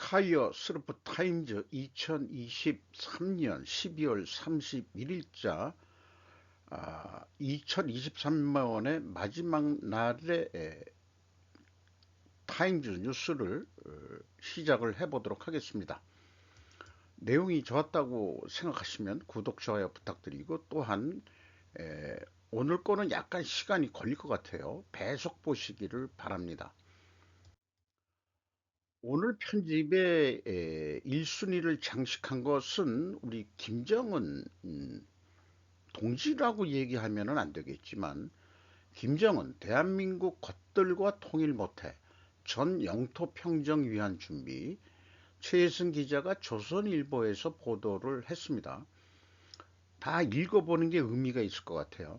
카이어 스루프 타임즈 2023년 12월 31일자 2023년의 마지막 날의 타임즈 뉴스를 시작을 해보도록 하겠습니다. 내용이 좋았다고 생각하시면 구독, 좋아요 부탁드리고 또한 오늘 거는 약간 시간이 걸릴 것 같아요. 배속 보시기를 바랍니다. 오늘 편집의 1순위를 장식한 것은 우리 김정은 동지라고 얘기하면 안 되겠지만 김정은 대한민국 것들과 통일 못해 전 영토 평정 위한 준비, 최혜승 기자가 조선일보에서 보도를 했습니다. 다 읽어보는 게 의미가 있을 것 같아요.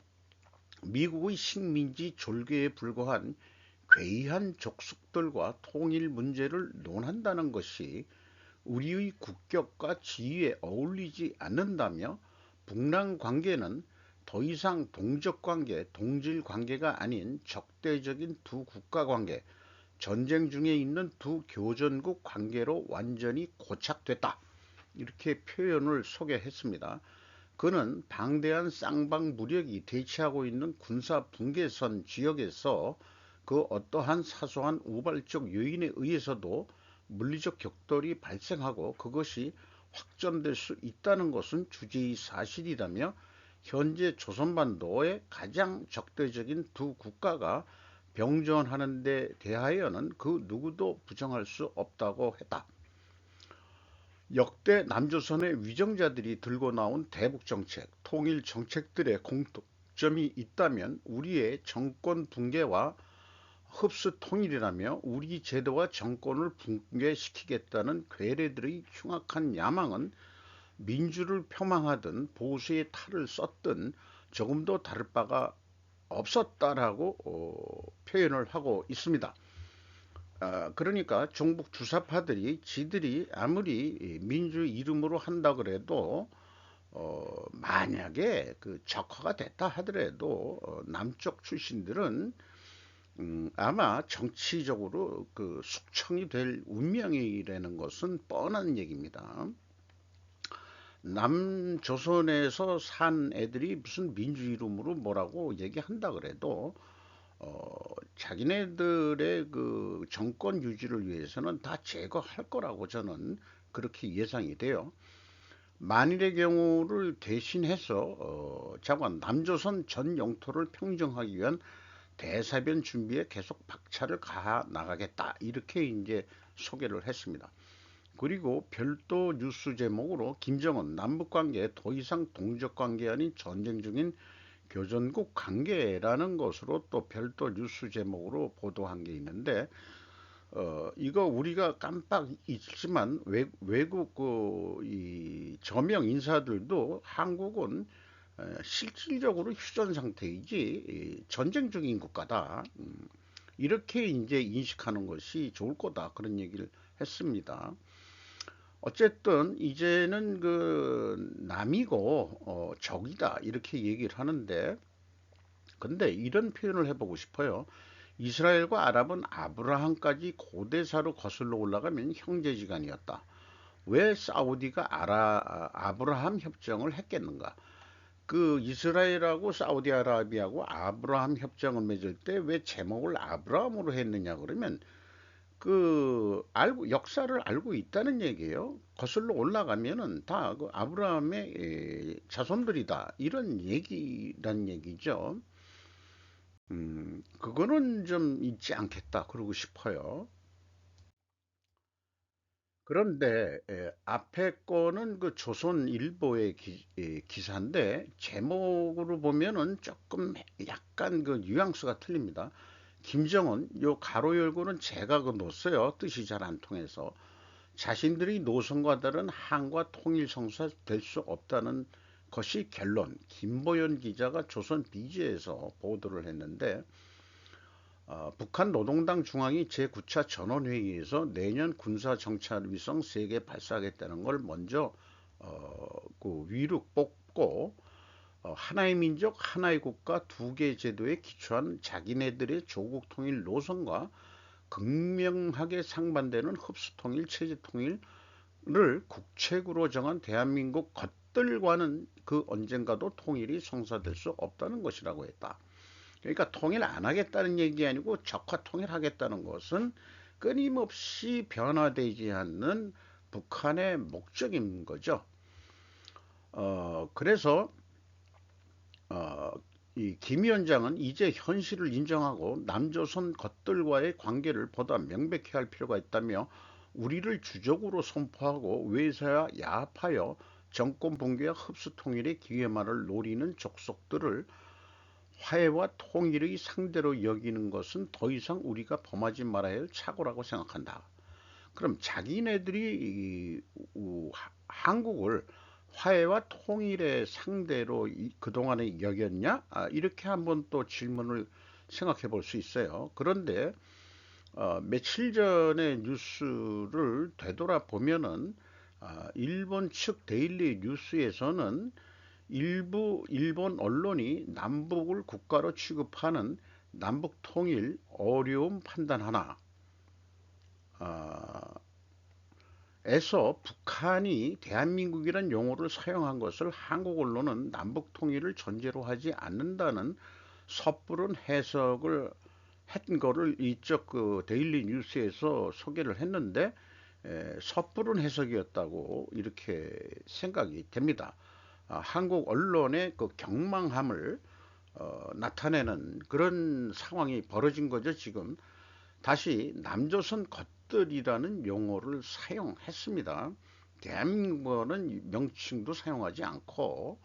미국의 식민지 졸개에 불과한 괴이한 족속들과 통일 문제를 논한다는 것이 우리의 국격과 지위에 어울리지 않는다며 북남 관계는 더 이상 동적 관계, 동질 관계가 아닌 적대적인 두 국가 관계, 전쟁 중에 있는 두 교전국 관계로 완전히 고착됐다. 이렇게 표현을 소개했습니다. 그는 방대한 쌍방 무력이 대치하고 있는 군사 분계선 지역에서 그 어떠한 사소한 우발적 요인에 의해서도 물리적 격돌이 발생하고 그것이 확전될 수 있다는 것은 주제의 사실이라며 현재 조선반도의 가장 적대적인 두 국가가 병존하는 데 대하여는 그 누구도 부정할 수 없다고 했다. 역대 남조선의 위정자들이 들고 나온 대북정책, 통일 정책들의 공통점이 있다면 우리의 정권 붕괴와 흡수 통일이라며 우리 제도와 정권을 붕괴시키겠다는 괴뢰들의 흉악한 야망은 민주를 표방하든 보수의 탈을 썼든 조금도 다를 바가 없었다라고 표현을 하고 있습니다. 그러니까 종북 주사파들이 지들이 아무리 민주 이름으로 한다 그래도 만약에 그 적화가 됐다 하더라도 남쪽 출신들은 아마 정치적으로 그 숙청이 될 운명이라는 것은 뻔한 얘기입니다. 남조선에서 산 애들이 무슨 민주 이름으로 뭐라고 얘기한다 그래도 어, 자기네들의 그 정권 유지를 위해서는 다 제거할 거라고 저는 그렇게 예상이 돼요. 만일의 경우를 대신해서 자관 남조선 전 영토를 평정하기 위한 대사변 준비에 계속 박차를 가하 나가겠다 이렇게 이제 소개를 했습니다. 그리고 별도 뉴스 제목으로 김정은 남북관계 더 이상 동족관계 아닌 전쟁 중인 교전국 관계라는 것으로 또 별도 뉴스 제목으로 보도한 게 있는데 이거 우리가 깜빡 잊지만 외국 이 저명 인사들도 한국은 실질적으로 휴전 상태이지 전쟁 중인 국가다. 이렇게 이제 인식하는 것이 좋을 거다. 그런 얘기를 했습니다. 어쨌든 이제는 그 남이고 적이다 이렇게 얘기를 하는데 근데 이런 표현을 해보고 싶어요. 이스라엘과 아랍은 아브라함까지 고대사로 거슬러 올라가면 형제지간이었다. 왜 사우디가 아브라함 협정을 했겠는가? 그 이스라엘하고 사우디아라비아하고 아브라함 협정을 맺을 때 왜 제목을 아브라함으로 했느냐 그러면 그 알고 역사를 알고 있다는 얘기예요. 거슬러 올라가면은 다 그 아브라함의 자손들이다 이런 얘기란 얘기죠. 그거는 좀 잊지 않겠다 그러고 싶어요. 그런데 앞에 거는 그 조선일보의 기사인데 제목으로 보면은 조금 약간 그 뉘앙스가 틀립니다. 김정은 요 가로 열고는 제가 그 놓았어요. 뜻이 잘 안 통해서 자신들이 노선과 다른 한과 통일 성사 될 수 없다는 것이 결론. 김보연 기자가 조선 비지에서 보도를 했는데 북한 노동당 중앙이 제9차 전원회의에서 내년 군사정찰위성 3개 발사하겠다는 걸 먼저 그 위로 뽑고 하나의 민족, 하나의 국가, 두 개 제도에 기초한 자기네들의 조국 통일 노선과 극명하게 상반되는 흡수통일, 체제통일을 국책으로 정한 대한민국 것들과는 그 언젠가도 통일이 성사될 수 없다는 것이라고 했다. 그러니까 통일 안 하겠다는 얘기 아니고 적화 통일하겠다는 것은 끊임없이 변화되지 않는 북한의 목적인 거죠. 그래서 어, 이 김 위원장은 이제 현실을 인정하고 남조선 것들과의 관계를 보다 명백히 할 필요가 있다며 우리를 주적으로 선포하고 외세와 야합하여 정권 붕괴와 흡수 통일의 기회만을 노리는 족속들을 화해와 통일의 상대로 여기는 것은 더 이상 우리가 범하지 말아야 할 착오라고 생각한다. 그럼 자기네들이 한국을 화해와 통일의 상대로 그동안에 여겼냐? 이렇게 한번 또 질문을 생각해 볼 수 있어요. 그런데 며칠 전에 뉴스를 되돌아보면은 일본 측 데일리 뉴스에서는 일부 일본 언론이 남북을 국가로 취급하는 남북 통일 어려움 판단하나 에서 북한이 대한민국이란 용어를 사용한 것을 한국 언론은 남북 통일을 전제로 하지 않는다는 섣부른 해석을 한 거를 이쪽 그 데일리 뉴스에서 소개를 했는데 섣부른 해석이었다고 이렇게 생각이 됩니다. 한국 언론의 그 경망함을 나타내는 그런 상황이 벌어진 거죠, 지금. 다시 남조선 것들이라는 용어를 사용했습니다. 대한민국어는 명칭도 사용하지 않고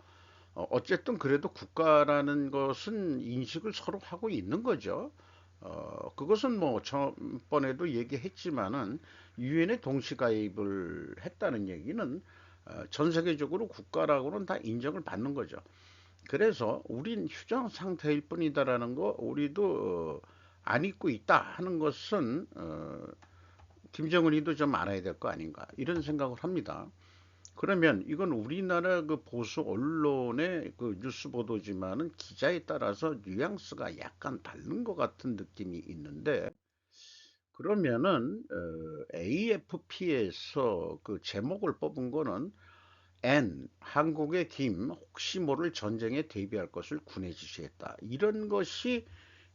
어쨌든 그래도 국가라는 것은 인식을 서로 하고 있는 거죠. 그것은 뭐 전번에도 얘기했지만은 유엔에 동시가입을 했다는 얘기는 전 세계적으로 국가라고는 다 인정을 받는 거죠. 그래서 우린 휴전 상태일 뿐이다라는 거 우리도 안 잊고 있다 하는 것은 김정은이도 좀 알아야 될 거 아닌가 이런 생각을 합니다. 그러면 이건 우리나라 그 보수 언론의 그 뉴스 보도지만은 기자에 따라서 뉘앙스가 약간 다른 것 같은 느낌이 있는데 그러면은 AFP에서 그 제목을 뽑은 거는 N 한국의 김 혹시 모를 전쟁에 대비할 것을 군에 지시했다. 이런 것이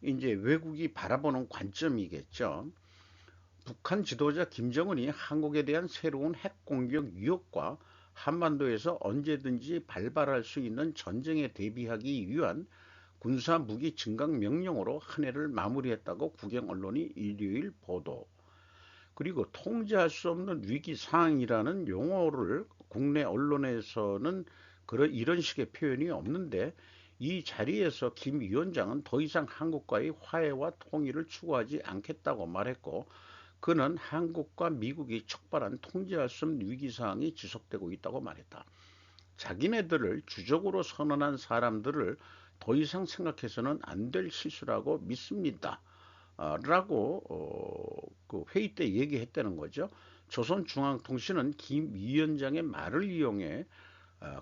이제 외국이 바라보는 관점이겠죠. 북한 지도자 김정은이 한국에 대한 새로운 핵 공격 위협과 한반도에서 언제든지 발발할 수 있는 전쟁에 대비하기 위한 군사 무기 증강 명령으로 한 해를 마무리했다고 국영 언론이 일요일 보도. 그리고 통제할 수 없는 위기 상황이라는 용어를 국내 언론에서는 이런 식의 표현이 없는데 이 자리에서 김 위원장은 더 이상 한국과의 화해와 통일을 추구하지 않겠다고 말했고 그는 한국과 미국이 촉발한 통제할 수 없는 위기 상황이 지속되고 있다고 말했다. 자기네들을 주적으로 선언한 사람들을 더 이상 생각해서는 안 될 실수라고 믿습니다. 라고 그 회의 때 얘기했다는 거죠. 조선중앙통신은 김 위원장의 말을 이용해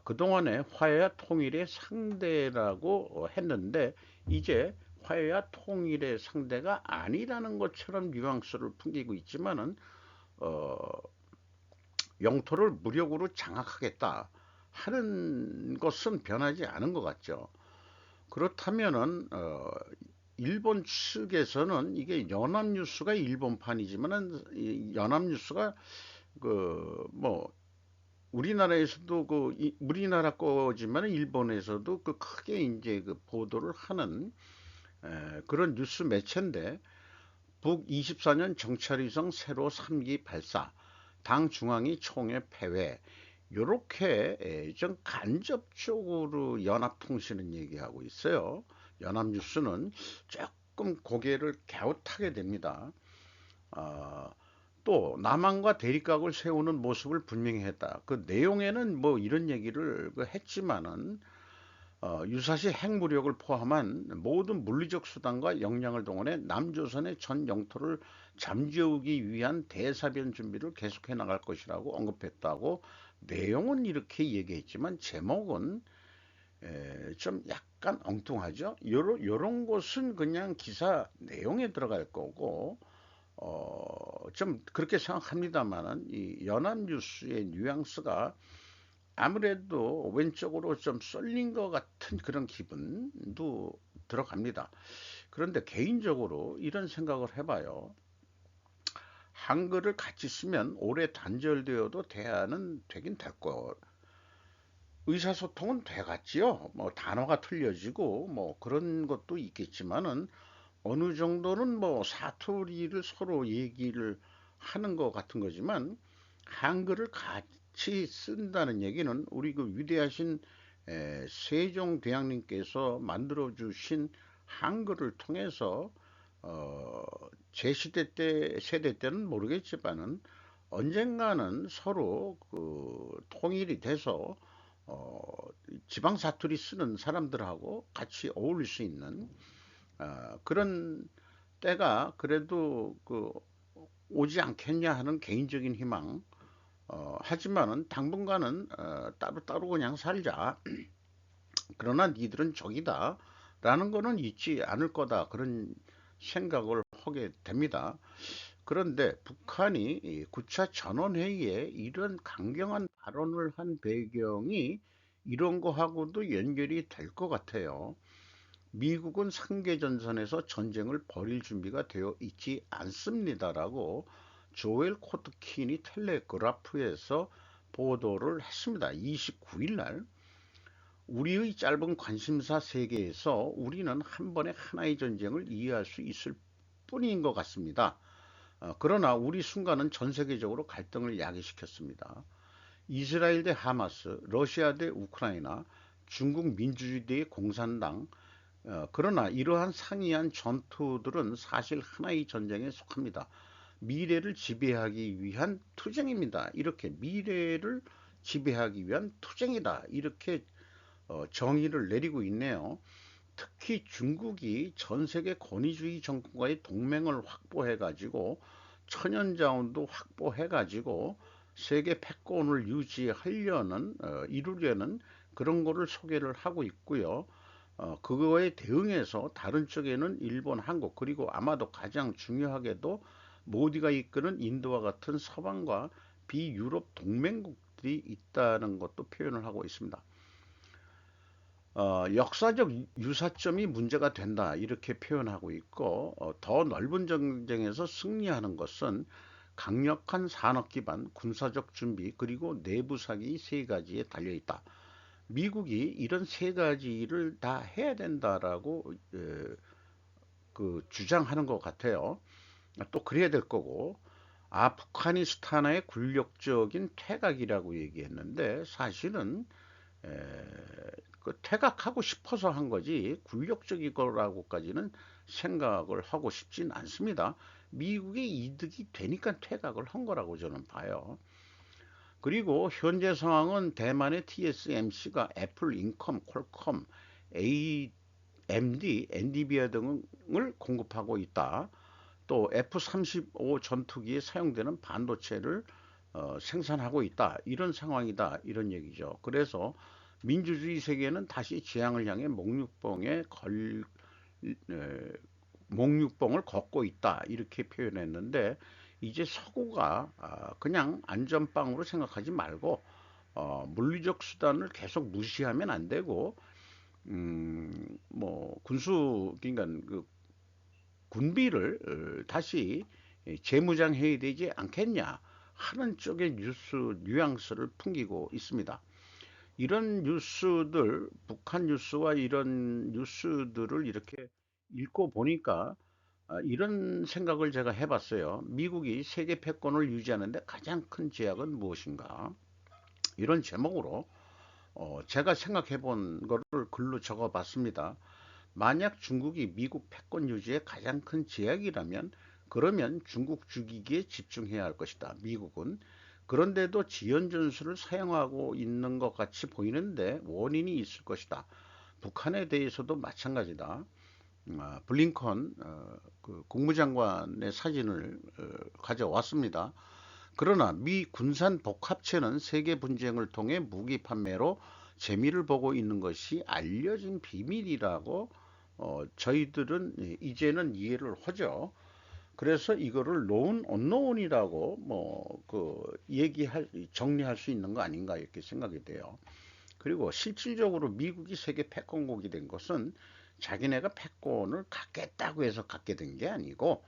그동안의 화해와 통일의 상대라고 했는데 이제 화해와 통일의 상대가 아니라는 것처럼 뉘앙스를 풍기고 있지만은 어, 영토를 무력으로 장악하겠다 하는 것은 변하지 않은 것 같죠. 그렇다면은 일본 측에서는 이게 연합뉴스가 일본판이지만은 연합뉴스가 그 뭐 우리나라에서도 우리나라 거지만 일본에서도 그 크게 이제 그 보도를 하는 그런 뉴스 매체인데 북 24년 정찰위성 세로 3기 발사 당 중앙위 총회 폐회 요렇게 좀 간접적으로 연합통신은 얘기하고 있어요. 연합뉴스는 조금 고개를 갸웃하게 됩니다. 또 남한과 대립각을 세우는 모습을 분명히 했다. 그 내용에는 뭐 이런 얘기를 했지만은 유사시 핵무력을 포함한 모든 물리적 수단과 역량을 동원해 남조선의 전 영토를 잠재우기 위한 대사변 준비를 계속해 나갈 것이라고 언급했다고 내용은 이렇게 얘기했지만 제목은 좀 약간 엉뚱하죠. 요런 것은 그냥 기사 내용에 들어갈 거고 좀 그렇게 생각합니다만은 이 연합뉴스의 뉘앙스가 아무래도 왼쪽으로 좀 쏠린 것 같은 그런 기분도 들어갑니다. 그런데 개인적으로 이런 생각을 해봐요. 한글을 같이 쓰면 오래 단절되어도 대화는 되긴 될 거. 의사소통은 돼갔지요. 뭐 단어가 틀려지고 뭐 그런 것도 있겠지만은 어느 정도는 뭐 사투리를 서로 얘기를 하는 것 같은 거지만 한글을 같이 쓴다는 얘기는 우리 그 위대하신 세종대왕님께서 만들어 주신 한글을 통해서 어, 제 시대 때 세대 때는 모르겠지만은 언젠가는 서로 그 통일이 돼서 어, 지방 사투리 쓰는 사람들하고 같이 어울릴 수 있는 그런 때가 그래도 그 오지 않겠냐 하는 개인적인 희망. 하지만은 당분간은 따로따로 그냥 살자. 그러나 니들은 적이다. 라는 거는 있지 않을 거다. 그런 생각을 하게 됩니다. 그런데 북한이 9차 전원회의에 이런 강경한 발언을 한 배경이 이런 거하고도 연결이 될 것 같아요. 미국은 상계전선에서 전쟁을 벌일 준비가 되어 있지 않습니다라고 조엘 코트킨이 텔레그라프에서 보도를 했습니다. 29일 날 우리의 짧은 관심사 세계에서 우리는 한 번에 하나의 전쟁을 이해할 수 있을 뿐인 것 같습니다. 그러나 우리 순간은 전 세계적으로 갈등을 야기시켰습니다. 이스라엘 대 하마스, 러시아 대 우크라이나, 중국 민주주의 대 공산당, 그러나 이러한 상이한 전투들은 사실 하나의 전쟁에 속합니다. 미래를 지배하기 위한 투쟁입니다. 이렇게 미래를 지배하기 위한 투쟁이다. 이렇게 정의를 내리고 있네요. 특히 중국이 전 세계 권위주의 정권과의 동맹을 확보해가지고 천연자원도 확보해가지고 세계 패권을 유지하려는 이루려는 그런 거를 소개를 하고 있고요. 그거에 대응해서 다른 쪽에는 일본, 한국 그리고 아마도 가장 중요하게도 모디가 이끄는 인도와 같은 서방과 비유럽 동맹국들이 있다는 것도 표현을 하고 있습니다. 역사적 유사점이 문제가 된다 이렇게 표현하고 있고 더 넓은 전쟁에서 승리하는 것은 강력한 산업 기반, 군사적 준비 그리고 내부 사기 세 가지에 달려 있다. 미국이 이런 세 가지를 다 해야 된다라고 그 주장하는 것 같아요. 또 그래야 될 거고 아프가니스탄의 굴욕적인 퇴각이라고 얘기했는데 사실은 에, 그 퇴각하고 싶어서 한 거지 굴욕적인 거라고까지는 생각을 하고 싶진 않습니다. 미국의 이득이 되니까 퇴각을 한 거라고 저는 봐요. 그리고 현재 상황은 대만의 TSMC가 애플, 인컴, 퀄컴, AMD, 엔비디아 등을 공급하고 있다. 또 F-35 전투기에 사용되는 반도체를 생산하고 있다. 이런 상황이다. 이런 얘기죠. 그래서 민주주의 세계는 다시 재앙을 향해 목육봉을 걷고 있다. 이렇게 표현했는데 이제 서구가 그냥 안전빵으로 생각하지 말고 물리적 수단을 계속 무시하면 안 되고 뭐 군수 그러니까 그 군비를 다시 재무장해야 되지 않겠냐 하는 쪽의 뉴스 뉘앙스를 풍기고 있습니다. 이런 뉴스들, 북한 뉴스와 이런 뉴스들을 이렇게 읽고 보니까 이런 생각을 제가 해봤어요. 미국이 세계 패권을 유지하는데 가장 큰 제약은 무엇인가? 이런 제목으로 제가 생각해 본 거를 글로 적어 봤습니다. 만약 중국이 미국 패권 유지에 가장 큰 제약이라면 그러면 중국 죽이기에 집중해야 할 것이다. 미국은. 그런데도 지연 전술을 사용하고 있는 것 같이 보이는데 원인이 있을 것이다. 북한에 대해서도 마찬가지다. 블링컨 그 국무장관의 사진을 가져왔습니다. 그러나 미 군산 복합체는 세계 분쟁을 통해 무기 판매로 재미를 보고 있는 것이 알려진 비밀이라고 저희들은 이제는 이해를 하죠. 그래서 이거를 known unknown이라고 정리할 수 있는 거 아닌가 이렇게 생각이 돼요. 그리고 실질적으로 미국이 세계 패권국이 된 것은 자기네가 패권을 갖겠다고 해서 갖게 된 게 아니고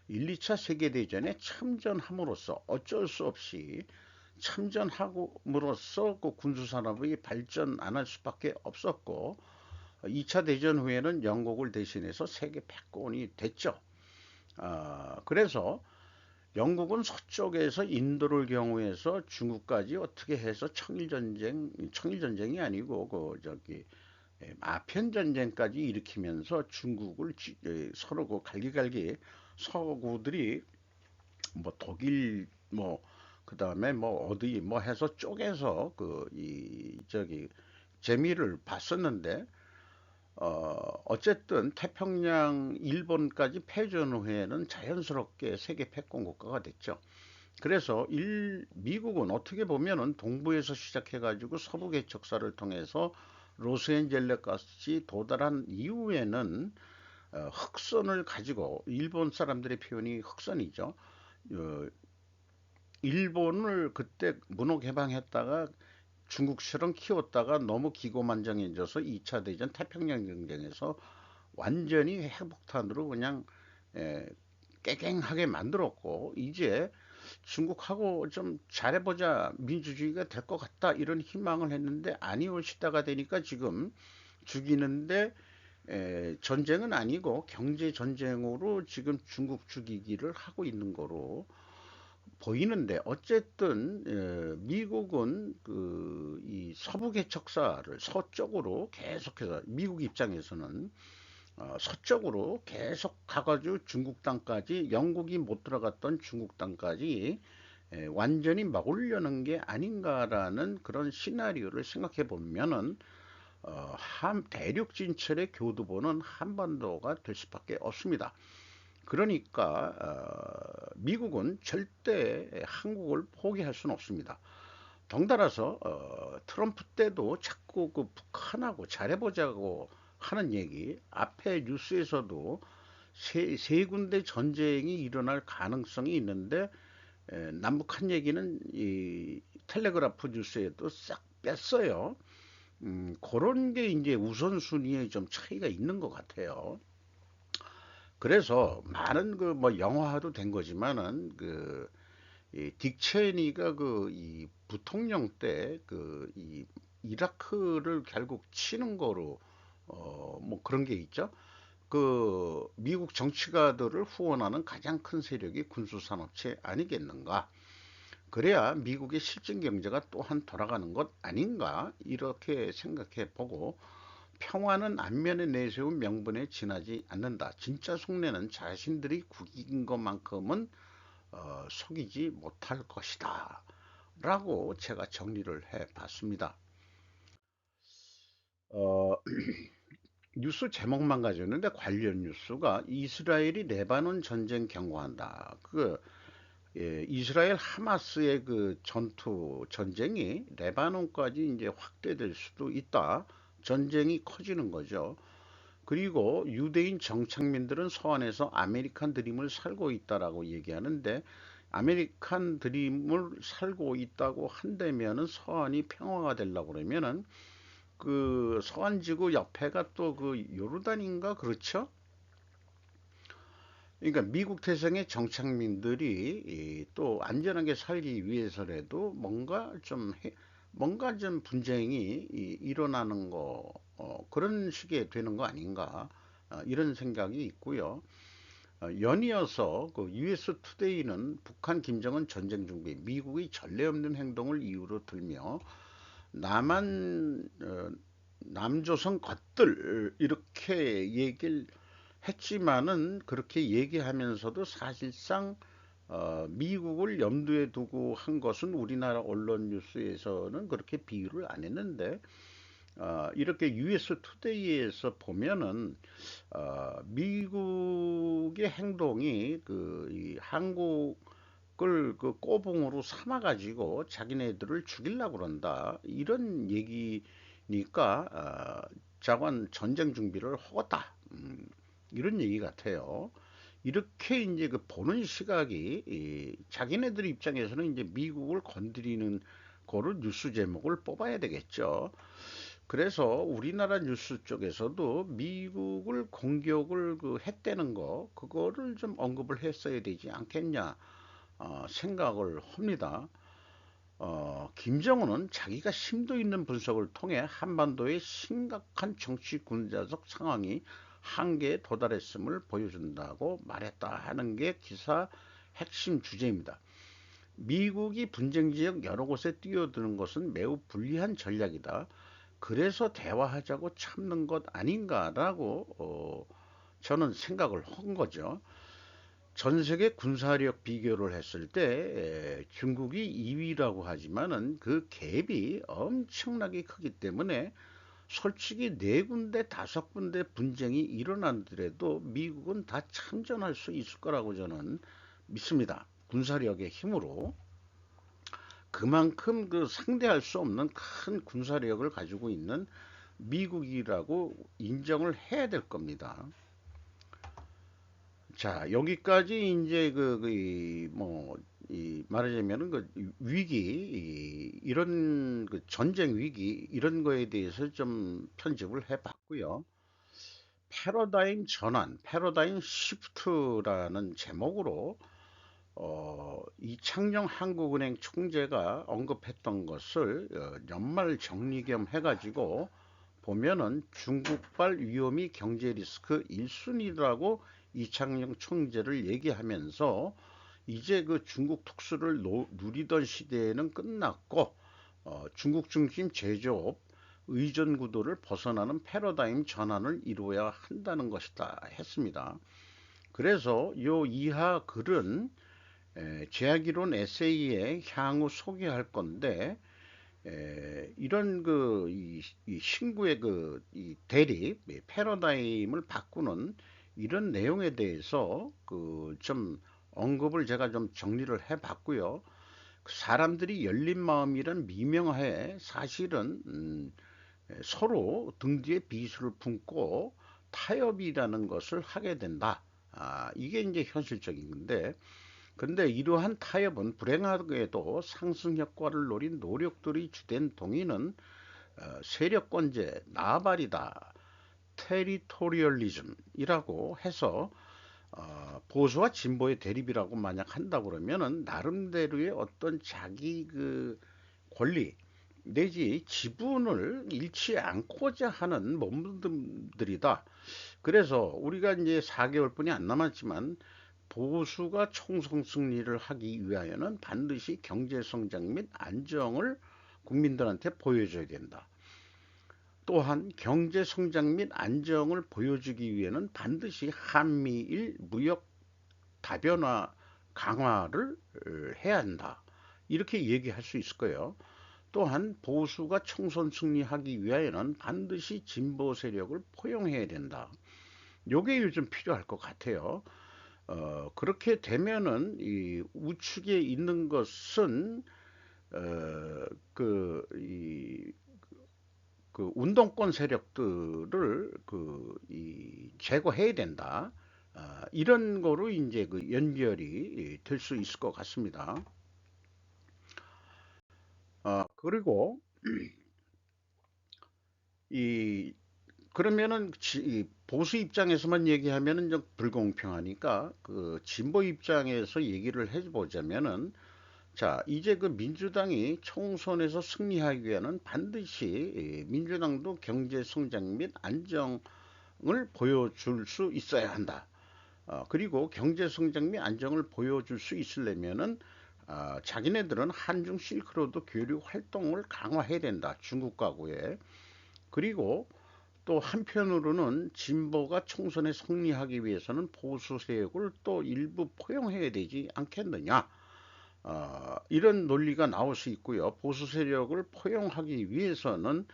1, 2차 세계대전에 참전함으로써 어쩔 수 없이 참전함으로써 그 군수산업이 발전 안 할 수밖에 없었고 2차 대전 후에는 영국을 대신해서 세계 패권이 됐죠. 그래서 영국은 서쪽에서 인도를 경우해서 중국까지 어떻게 해서 청일전쟁이 아니고 아편 전쟁까지 일으키면서 중국을 서로 갈기갈기 서구들이 독일 그다음에 어디 해서 쪼개서 재미를 봤었는데 어쨌든 태평양 일본까지 패전 후에는 자연스럽게 세계 패권 국가가 됐죠. 그래서 미국은 어떻게 보면은 동부에서 시작해가지고 서부 개척사를 통해서 로스앤젤레스까지 도달한 이후에는 흑선을 가지고 일본 사람들의 표현이 흑선이죠. 어, 일본을 그때 문호 개방했다가 중국처럼 키웠다가 너무 기고만장해져서 2차 대전 태평양 경쟁에서 완전히 핵폭탄으로 그냥 깨갱하게 만들었고 이제 중국하고 좀 잘해보자 민주주의가 될 것 같다 이런 희망을 했는데 아니올 시다가 되니까 지금 죽이는데 전쟁은 아니고 경제 전쟁으로 지금 중국 죽이기를 하고 있는 거로 보이는데 어쨌든 미국은 이 서부 개척사를 서쪽으로 계속해서 미국 입장에서는 서쪽으로 계속 가가지고 중국 땅까지 영국이 못 들어갔던 중국 땅까지 완전히 막으려는 게 아닌가라는 그런 시나리오를 생각해 보면은 대륙 진출의 교두보는 한반도가 될 수밖에 없습니다. 그러니까 미국은 절대 한국을 포기할 수는 없습니다. 덩달아서 트럼프 때도 자꾸 그 북한하고 잘해보자고 하는 얘기 앞에 뉴스에서도 세 군데 전쟁이 일어날 가능성이 있는데 남북한 얘기는 이 텔레그라프 뉴스에도 싹 뺐어요. 그런 게 이제 우선순위에 좀 차이가 있는 것 같아요. 그래서 많은 영화화도 된 거지만은 딕 체니가 이 부통령 때 이 이라크를 결국 치는 거로 그런 게 있죠. 미국 정치가들을 후원하는 가장 큰 세력이 군수산업체 아니겠는가? 그래야 미국의 실질 경제가 또한 돌아가는 것 아닌가? 이렇게 생각해 보고 평화는 안면에 내세운 명분에 지나지 않는다. 진짜 속내는 자신들이 국인 것만큼은 속이지 못할 것이다. 라고 제가 정리를 해 봤습니다. 어, 뉴스 제목만 가졌는데 관련 뉴스가 이스라엘이 레바논 전쟁 경고한다. 이스라엘 하마스의 그 전투 전쟁이 레바논까지 이제 확대될 수도 있다. 전쟁이 커지는 거죠. 그리고 유대인 정착민들은 서안에서 아메리칸 드림을 살고 있다라고 얘기하는데 아메리칸 드림을 살고 있다고 한다면은 서안이 평화가 되려고 그러면은 서안지구 옆에가 또 요르단인가 그렇죠? 그러니까 미국 태생의 정착민들이 또 안전하게 살기 위해서라도 뭔가 좀 분쟁이 일어나는 그런 식의 되는 거 아닌가 이런 생각이 있고요. 연이어서 US 투데이는 북한 김정은 전쟁 준비, 미국의 전례 없는 행동을 이유로 들며 남조선 것들 이렇게 얘기를 했지만은 그렇게 얘기하면서도 사실상 미국을 염두에 두고 한 것은 우리나라 언론 뉴스에서는 그렇게 비유를 안 했는데 이렇게 US 투데이에서 보면은 미국의 행동이 이 한국을 꼬붕으로 삼아가지고 자기네들을 죽이려고 그런다 이런 얘기니까 자관 전쟁 준비를 하겠다 이런 얘기 같아요. 이렇게 이제 그 보는 시각이 자기네들 입장에서는 이제 미국을 건드리는 거를 뉴스 제목을 뽑아야 되겠죠. 그래서 우리나라 뉴스 쪽에서도 미국을 공격을 그 했다는 거 그거를 좀 언급을 했어야 되지 않겠냐 생각을 합니다. 김정은은 자기가 심도 있는 분석을 통해 한반도의 심각한 정치 군사적 상황이 한계에 도달했음을 보여준다고 말했다 하는 게 기사 핵심 주제입니다. 미국이 분쟁 지역 여러 곳에 뛰어드는 것은 매우 불리한 전략이다. 그래서 대화하자고 참는 것 아닌가라고 저는 생각을 한 거죠. 전 세계 군사력 비교를 했을 때 중국이 2위라고 하지만은 그 갭이 엄청나게 크기 때문에 솔직히 네 군데 다섯 군데 분쟁이 일어나더라도 미국은 다 참전할 수 있을 거라고 저는 믿습니다. 군사력의 힘으로 그만큼 그 상대할 수 없는 큰 군사력을 가지고 있는 미국이라고 인정을 해야 될 겁니다. 자, 여기까지 이제 말하자면은 그 위기, 이런 그 전쟁 위기, 이런 거에 대해서 좀 편집을 해 봤고요. 패러다임 전환, 패러다임 시프트라는 제목으로, 이창용 한국은행 총재가 언급했던 것을 연말 정리 겸 해가지고 보면은 중국발 위험이 경제 리스크 1순위라고 이창용 총재를 얘기하면서 이제 그 중국 특수를 누리던 시대에는 끝났고 중국 중심 제조업 의존 구도를 벗어나는 패러다임 전환을 이루어야 한다는 것이다 했습니다. 그래서 요 이하 글은 제약이론 에세이에 향후 소개할 건데 이런 이 신구의 이 대립, 패러다임을 바꾸는 이런 내용에 대해서 그 좀 언급을 제가 좀 정리를 해봤고요. 사람들이 열린 마음이란 미명하에 사실은 서로 등 뒤에 비수를 품고 타협이라는 것을 하게 된다. 이게 이제 현실적인 건데, 근데 이러한 타협은 불행하게도 상승 효과를 노린 노력들이 주된 동의는 세력권제, 나발이다, 테리토리얼리즘이라고 해서 보수와 진보의 대립이라고 만약 한다고 그러면은 나름대로의 어떤 자기 그 권리 내지 지분을 잃지 않고자 하는 몸들이다. 그래서 우리가 이제 4개월뿐이 안 남았지만 보수가 총선 승리를 하기 위하여는 반드시 경제 성장 및 안정을 국민들한테 보여줘야 된다. 또한 경제 성장 및 안정을 보여주기 위해는 반드시 한미일 무역 다변화 강화를 해야 한다. 이렇게 얘기할 수 있을 거예요. 또한 보수가 총선 승리하기 위하여는 반드시 진보 세력을 포용해야 된다. 요게 요즘 필요할 것 같아요. 그렇게 되면은 이 우측에 있는 것은 어, 그, 이, 그 운동권 세력들을 제거해야 된다. 이런 거로 이제 그 연결이 될 수 있을 것 같습니다. 그리고 이 그러면은 이 보수 입장에서만 얘기하면은 좀 불공평하니까 그 진보 입장에서 얘기를 해보자면은 자 이제 그 민주당이 총선에서 승리하기 위해는 반드시 민주당도 경제 성장 및 안정을 보여줄 수 있어야 한다. 그리고 경제 성장 및 안정을 보여줄 수 있으려면은 자기네들은 한중 실크로드 교류 활동을 강화해야 된다. 중국과의. 그리고 또 한편으로는 진보가 총선에 승리하기 위해서는 보수 세력을 또 일부 포용해야 되지 않겠느냐. 이런 논리가 나올 수 있고요. 보수 세력을 포용하기 위해서는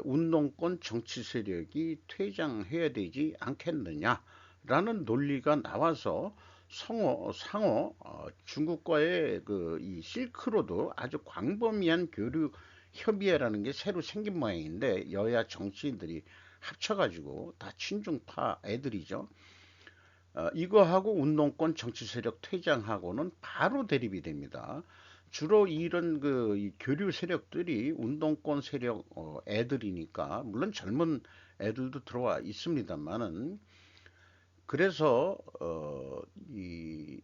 운동권 정치 세력이 퇴장해야 되지 않겠느냐라는 논리가 나와서 상호 중국과의 그 이 실크로드 아주 광범위한 교류 협의회라는 게 새로 생긴 모양인데 여야 정치인들이 합쳐가지고 다 친중파 애들이죠. 이거하고 운동권 정치 세력 퇴장하고는 바로 대립이 됩니다. 주로 이런 이 교류 세력들이 운동권 세력 애들이니까 물론 젊은 애들도 들어와 있습니다만은 그래서 이,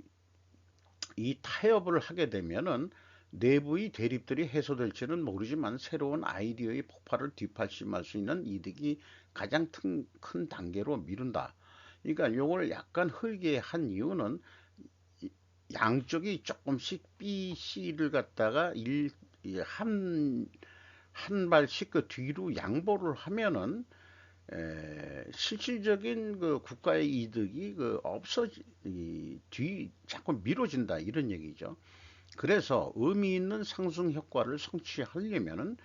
이 타협을 하게 되면은 내부의 대립들이 해소될지는 모르지만 새로운 아이디어의 폭발을 뒷받침할 수 있는 이득이 가장 큰 단계로 미룬다. 그러니까 요걸 약간 흐리게 한 이유는 양쪽이 조금씩 B, C를 갖다가 한 발씩 그 뒤로 양보를 하면은 실질적인 그 국가의 이득이 자꾸 미뤄진다 이런 얘기죠. 그래서 의미 있는 상승 효과를 성취하려면은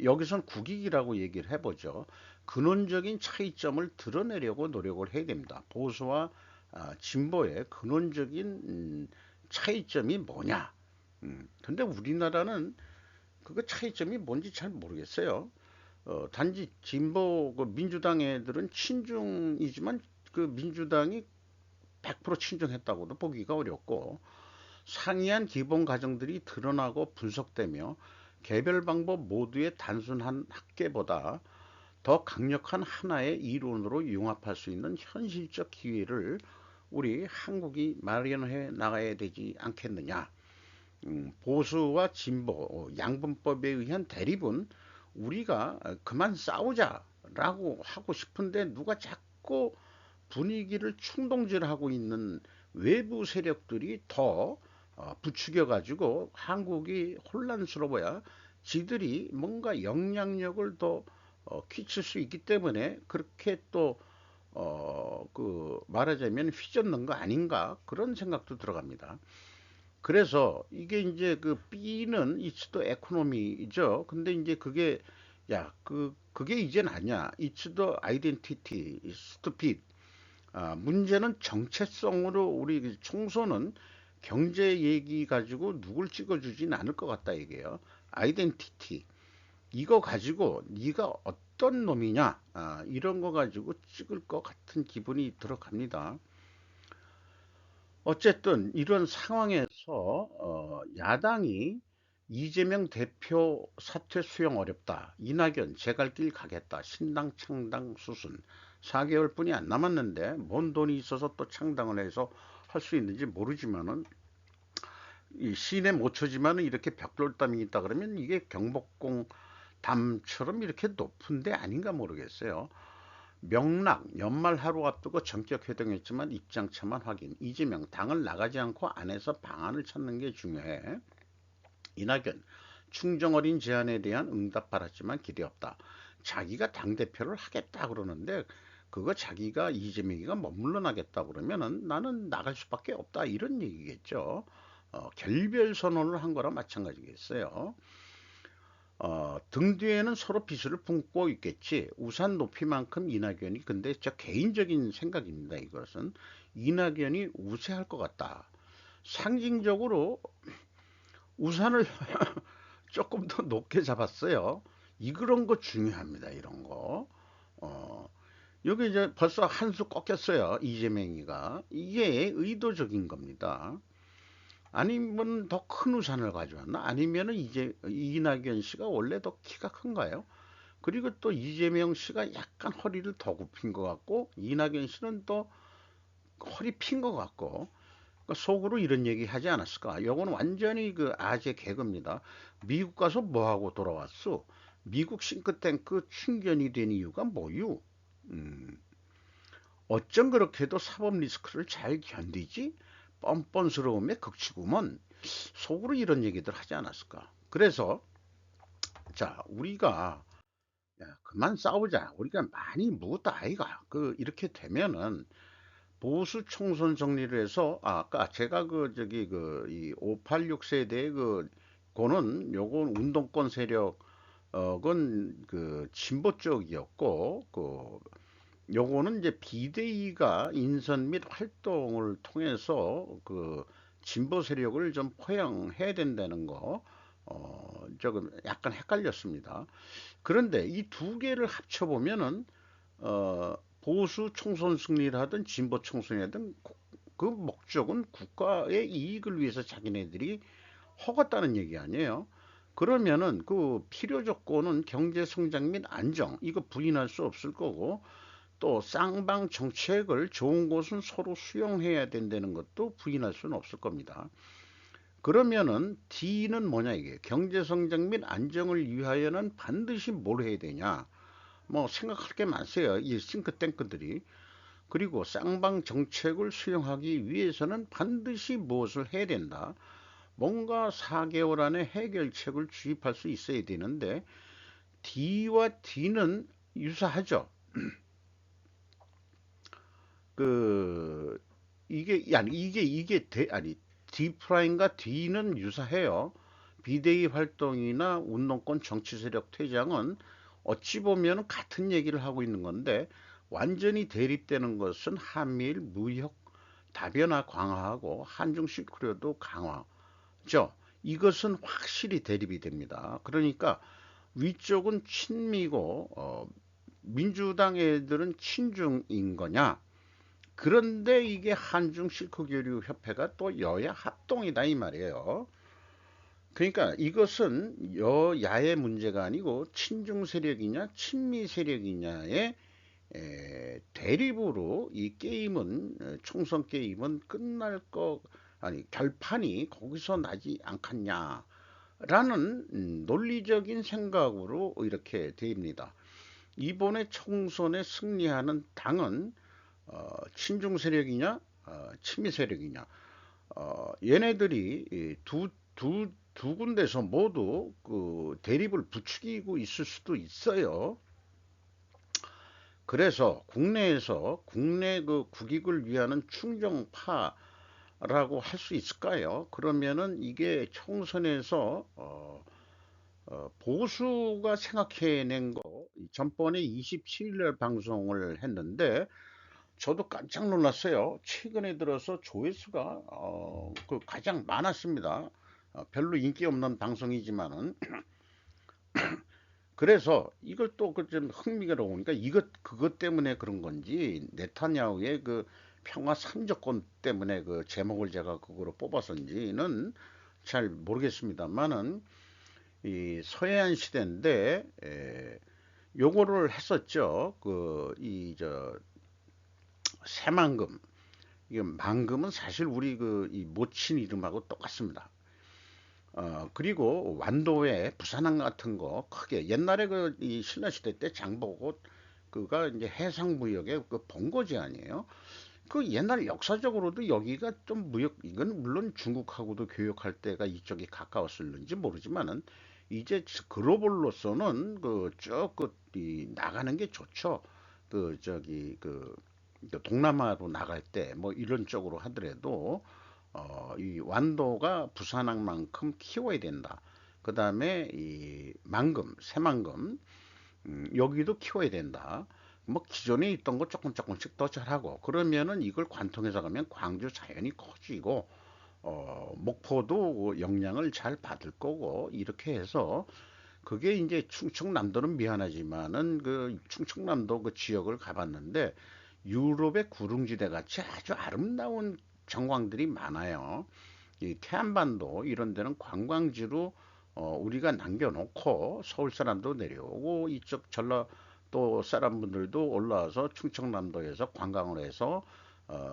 여기선 국익이라고 얘기를 해보죠. 근원적인 차이점을 드러내려고 노력을 해야 됩니다. 보수와 진보의 근원적인 차이점이 뭐냐? 근데 우리나라는 그거 차이점이 뭔지 잘 모르겠어요. 단지 진보 민주당 애들은 친중이지만 그 민주당이 100% 친중했다고도 보기가 어렵고 상이한 기본 가정들이 드러나고 분석되며 개별 방법 모두의 단순한 학계보다 더 강력한 하나의 이론으로 융합할 수 있는 현실적 기회를 우리 한국이 마련해 나가야 되지 않겠느냐. 보수와 진보, 양분법에 의한 대립은 우리가 그만 싸우자라고 하고 싶은데 누가 자꾸 분위기를 충동질하고 있는 외부 세력들이 더 부추겨 가지고 한국이 혼란스러워야 지들이 뭔가 영향력을 더 끼칠 수 있기 때문에 그렇게 또 말하자면 휘젓는 거 아닌가 그런 생각도 들어갑니다. 그래서 이게 이제 그 B는 It's the economy죠. 근데 이제 그게 그게 이젠 아니야. It's the identity, stupid. 문제는 정체성으로 우리 총선은 경제 얘기 가지고 누굴 찍어주진 않을 것 같다 얘기예요. 아이덴티티. 이거 가지고 네가 어떤 놈이냐 이런 거 가지고 찍을 것 같은 기분이 들어갑니다. 어쨌든 이런 상황에서 야당이 이재명 대표 사퇴 수용 어렵다. 이낙연 제갈길 가겠다. 신당 창당 수순. 4개월뿐이 안 남았는데 뭔 돈이 있어서 또 창당을 해서 할 수 있는지 모르지만은 이 시내 모처지만은 이렇게 벽돌담이 있다 그러면 이게 경복궁 담처럼 이렇게 높은데 아닌가 모르겠어요. 명락 연말 하루 앞두고 전격 회동했지만 입장차만 확인. 이재명 당을 나가지 않고 안에서 방안을 찾는 게 중요해. 이낙연 충정 어린 제안에 대한 응답 받았지만 기대 없다. 자기가 당대표를 하겠다 그러는데 그거 자기가 이재명이가 못 물러나겠다 그러면은 나는 나갈 수밖에 없다 이런 얘기겠죠. 결별 선언을 한 거랑 마찬가지겠어요. 등 뒤에는 서로 비수를 품고 있겠지. 우산 높이만큼 이낙연이 근데 저 개인적인 생각입니다. 이것은 이낙연이 우세할 것 같다. 상징적으로 우산을 조금 더 높게 잡았어요. 그런 거 중요합니다. 이런 거. 어, 여기 이제 벌써 한 수 꺾였어요. 이재명이가. 이게 의도적인 겁니다. 아니면 더 큰 우산을 가져왔나? 아니면은 이제 이낙연 씨가 원래 더 키가 큰가요? 그리고 또 이재명 씨가 약간 허리를 더 굽힌 것 같고 이낙연 씨는 또 허리 핀 것 같고 그러니까 속으로 이런 얘기 하지 않았을까? 요건 완전히 그 아재 개그입니다. 미국 가서 뭐 하고 돌아왔어? 미국 싱크탱크 충견이 된 이유가 뭐유? 음, 어쩜 그렇게도 사법 리스크를 잘 견디지? 뻔뻔스러움에 극치구먼 속으로 이런 얘기들 하지 않았을까? 그래서 자 우리가 그만 싸우자. 우리가 많이 묵었다 아이가. 이렇게 되면은 보수 총선 정리를 해서 아까 제가 이 586 세대 고는 요건 운동권 세력은 진보 쪽이었고 요거는 이제 비대위가 인선 및 활동을 통해서 진보 세력을 좀 포용해야 된다는 거 조금 약간 헷갈렸습니다. 그런데 이 두 개를 합쳐보면은 보수 총선 승리를 하든 진보 총선이 하든 그 목적은 국가의 이익을 위해서 자기네들이 허갔다는 얘기 아니에요. 그러면은 그 필요 조건은 경제 성장 및 안정, 이거 부인할 수 없을 거고, 또 쌍방 정책을 좋은 곳은 서로 수용해야 된다는 것도 부인할 수는 없을 겁니다. 그러면은 D는 뭐냐, 이게 경제 성장 및 안정을 위하여는 반드시 뭘 해야 되냐, 뭐 생각할 게 많으세요, 이 싱크탱크들이. 그리고 쌍방 정책을 수용하기 위해서는 반드시 무엇을 해야 된다, 뭔가 4개월 안에 해결책을 주입할 수 있어야 되는데, D와 D는 유사하죠. 그 아니 D 프라임과 D는 유사해요. 비대위 활동이나 운동권 정치 세력 퇴장은 어찌 보면 같은 얘기를 하고 있는 건데, 완전히 대립되는 것은 한미일 무역 다변화 강화하고 한중 실크로드 강화죠. 이것은 확실히 대립이 됩니다. 그러니까 위쪽은 친미고 민주당 애들은 친중인 거냐? 그런데 이게 한중 실크교류 협회가 또 여야 합동이다 이 말이에요. 그러니까 이것은 여야의 문제가 아니고 친중 세력이냐 친미 세력이냐의 대립으로 이 게임은, 총선 게임은 끝날 거, 아니 결판이 거기서 나지 않겠냐라는 논리적인 생각으로 이렇게 됩니다. 이번에 총선에 승리하는 당은 친중 세력이냐 친미 세력이냐, 얘네들이 두 군데서 모두 그 대립을 부추기고 있을 수도 있어요. 그래서 국내에서 국내 그 국익을 위하는 충정파라고 할 수 있을까요? 그러면은 이게 총선에서 보수가 생각해낸 거, 전번에 27일 방송을 했는데 저도 깜짝 놀랐어요. 최근에 들어서 조회수가 그 가장 많았습니다. 별로 인기 없는 방송이지만은. 그래서 이걸 또 그 좀 흥미로우니까 이것 그것 때문에 그런 건지, 네타냐후의 그 평화 3조건 때문에 그 제목을 제가 그거로 뽑았는지는 잘 모르겠습니다만은, 이 서해안 시대인데 요거를 했었죠. 그 이 저 새만금, 이게 만금은 사실 우리 그 이 모친 이름하고 똑같습니다. 그리고 완도에 부산항 같은 거 크게 옛날에 그 이 신라시대 때 장보고 그가 이제 해상무역의 그 본거지 아니에요. 그 옛날 역사적으로도 여기가 좀 무역, 이건 물론 중국하고도 교역할 때가 이쪽이 가까웠을는지 모르지만은 이제 글로벌로서는 그 쭉 그 나가는 게 좋죠. 그 저기 그 동남아로 나갈 때 뭐 이런 쪽으로 하더라도 이 완도가 부산항만큼 키워야 된다. 그 다음에 이 만금, 새만금, 여기도 키워야 된다. 뭐 기존에 있던 거 조금 조금씩 더 잘하고, 그러면은 이걸 관통해서 가면 광주 자연이 커지고 목포도 영향을 잘 받을 거고, 이렇게 해서 그게 이제 충청남도는 미안하지만은 그 충청남도 그 지역을 가봤는데 유럽의 구릉지대 같이 아주 아름다운 정광들이 많아요. 이 태안반도 이런 데는 관광지로 우리가 남겨놓고 서울 사람도 내려오고 이쪽 전라도 사람분들도 올라와서 충청남도에서 관광을 해서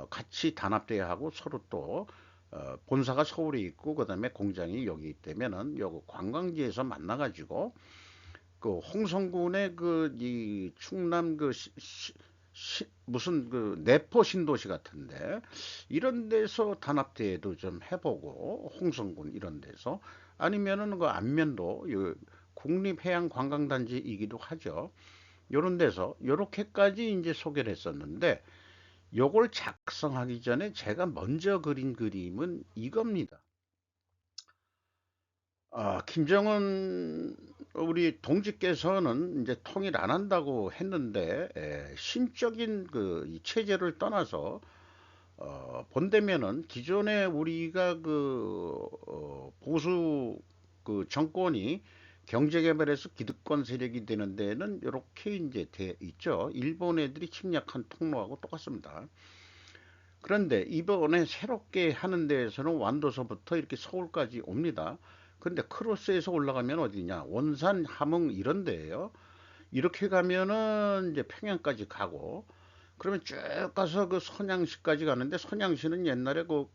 같이 단합대회 하고 서로 또 본사가 서울에 있고 그다음에 공장이 여기 있다면은 요 관광지에서 만나가지고 그 홍성군의 그 이 충남 그 무슨 그 내포 신도시 같은데 이런 데서 단합대회도 좀 해보고, 홍성군 이런 데서 아니면은 그 안면도 국립해양관광단지이기도 하죠. 요런 데서 요렇게까지 이제 소개를 했었는데, 요걸 작성하기 전에 제가 먼저 그린 그림은 이겁니다. 김정은 우리 동지께서는 이제 통일 안 한다고 했는데, 신적인 그이 체제를 떠나서 본다면은 기존에 우리가 그 보수 그 정권이 경제개발에서 기득권 세력이 되는 데는 이렇게 이제 돼 있죠. 일본 애들이 침략한 통로하고 똑같습니다. 그런데 이번에 새롭게 하는 데에서는 완도서부터 이렇게 서울까지 옵니다. 근데 크로스에서 올라가면 어디냐? 원산, 함흥 이런 데예요. 이렇게 가면은 이제 평양까지 가고, 그러면 쭉 가서 그 선양시까지 가는데, 선양시는 옛날에 그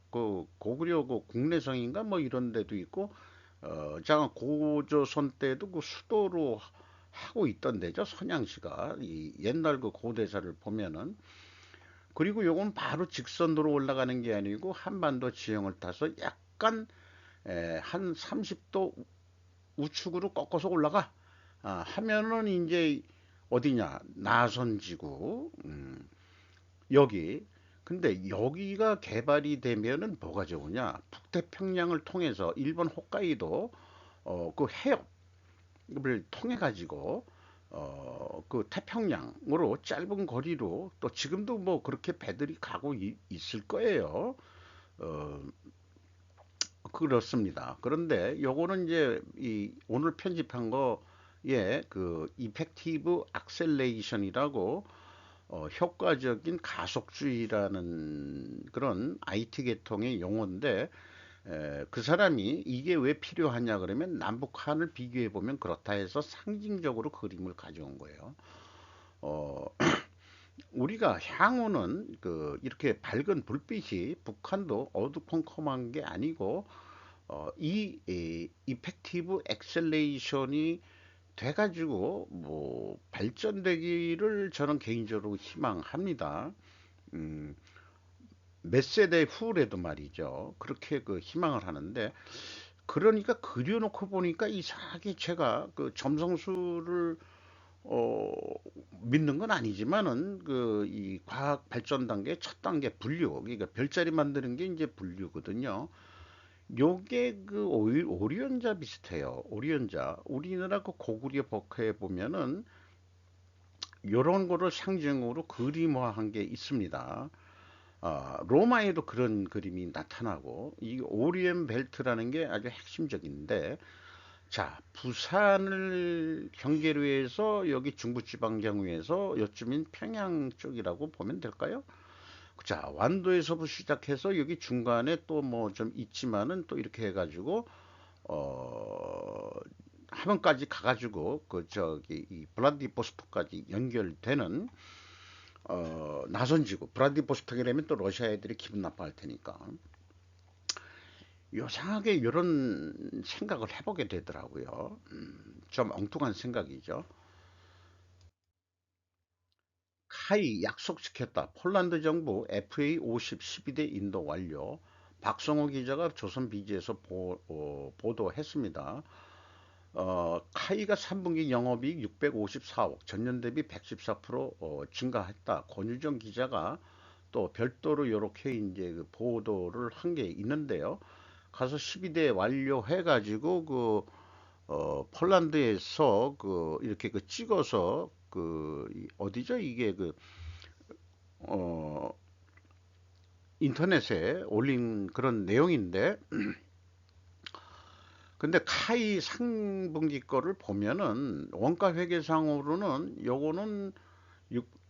고구려 그 국내성인가 뭐 이런 데도 있고, 잠깐 고조선 때도 그 수도로 하고 있던 데죠. 선양시가 이 옛날 그 고대사를 보면은. 그리고 요건 바로 직선으로 올라가는 게 아니고 한반도 지형을 타서 약간 한 30도 우측으로 꺾어서 올라가 하면은 이제 어디냐 나선지구 여기. 근데 여기가 개발이 되면은 뭐가 좋으냐, 북태평양을 통해서 일본 홋카이도 그 해협을 통해 가지고 그 태평양으로 짧은 거리로, 또 지금도 뭐 그렇게 배들이 가고 있을 거예요. 어, 그렇습니다. 그런데 요거는 이제 이 오늘 편집한 거에 그 이펙티브 악셀레이션이라고 효과적인 가속주의라는 그런 IT 계통의 용어인데, 그 사람이 이게 왜 필요하냐 그러면 남북한을 비교해 보면 그렇다 해서 상징적으로 그림을 가져온 거예요. 어, 우리가 향후는 그 이렇게 밝은 불빛이 북한도 어두컴컴한 게 아니고 이 이펙티브 엑셀레이션이 돼가지고 뭐 발전되기를 저는 개인적으로 희망합니다. 음, 몇 세대 후래도 말이죠. 그렇게 그 희망을 하는데, 그러니까 그려놓고 보니까 이상하게 제가 그 점성술을 어, 믿는 건 아니지만은 그 이 과학 발전 단계 첫 단계 분류, 그러니까 별자리 만드는 게 이제 분류거든요. 요게 그 오리온자 비슷해요. 오리온자. 우리나라 그 고구려 복화에 보면은 요런 거를 상징으로 그림화한 게 있습니다. 로마에도 그런 그림이 나타나고, 이 오리엔 벨트라는 게 아주 핵심적인데, 자, 부산을 경계로 해서 여기 중부지방경유에서 요즘인 평양 쪽이라고 보면 될까요? 자, 완도에서부터 시작해서 여기 중간에 또 뭐 좀 있지만은 또 이렇게 해가지고 어 함흥까지 가가지고 그 저기 이 블라디보스토크까지 연결되는 나선지구. 블라디보스토크라면 또 러시아 애들이 기분 나빠할 테니까 요상하게 이런 생각을 해보게 되더라고요. 좀 엉뚱한 생각이죠. 카이 약속시켰다. 폴란드 정부 FA 50 12대 인도 완료. 박성호 기자가 조선 비지에서 보도했습니다. 카이가 3분기 영업이익 654억, 전년 대비 114% 증가했다. 권유정 기자가 또 별도로 이렇게 이제 그 보도를 한 게 있는데요. 가서 12대 완료해가지고 폴란드에서 그 이렇게 그 찍어서 어디죠? 이게 어, 인터넷에 올린 그런 내용인데, 근데 카이 상분기 거를 보면은 원가 회계상으로는 요거는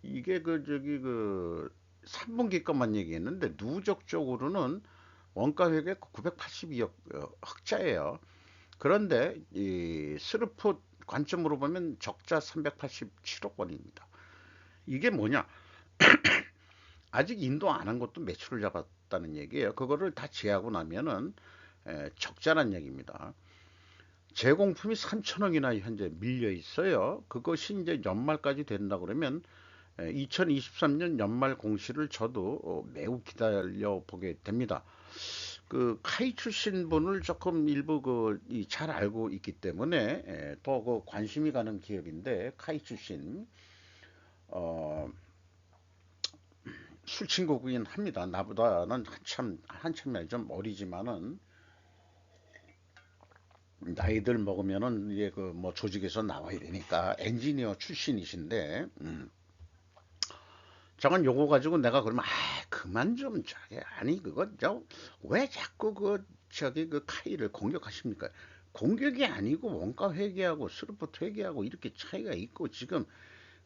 이게 그 저기 그 3분기 것만 얘기했는데 누적적으로는 원가 회계 982억 흑자예요. 그런데 이 스루풋 관점으로 보면 적자 387억 원입니다. 이게 뭐냐? 아직 인도 안 한 것도 매출을 잡았다는 얘기예요. 그거를 다 제하고 나면은 적자란 얘기입니다. 제공품이 3천억이나 현재 밀려 있어요. 그것이 이제 연말까지 된다 그러면 2023년 연말 공시를 저도 매우 기다려 보게 됩니다. 그 카이 출신 분을 조금 일부 잘 알고 있기 때문에 더 그 관심이 가는 기업인데, 카이 출신 어, 술친구긴 합니다. 나보다는 한참 좀 어리지만은 나이들 먹으면은 이게 그 뭐 조직에서 나와야 되니까 엔지니어 출신이신데, 저건 요거 가지고 내가 그러면 그만 좀 저기 아니 그거 저 왜 자꾸 그 저기 그 카이를 공격하십니까? 공격이 아니고 원가 회계하고 스루프트 회계하고 이렇게 차이가 있고 지금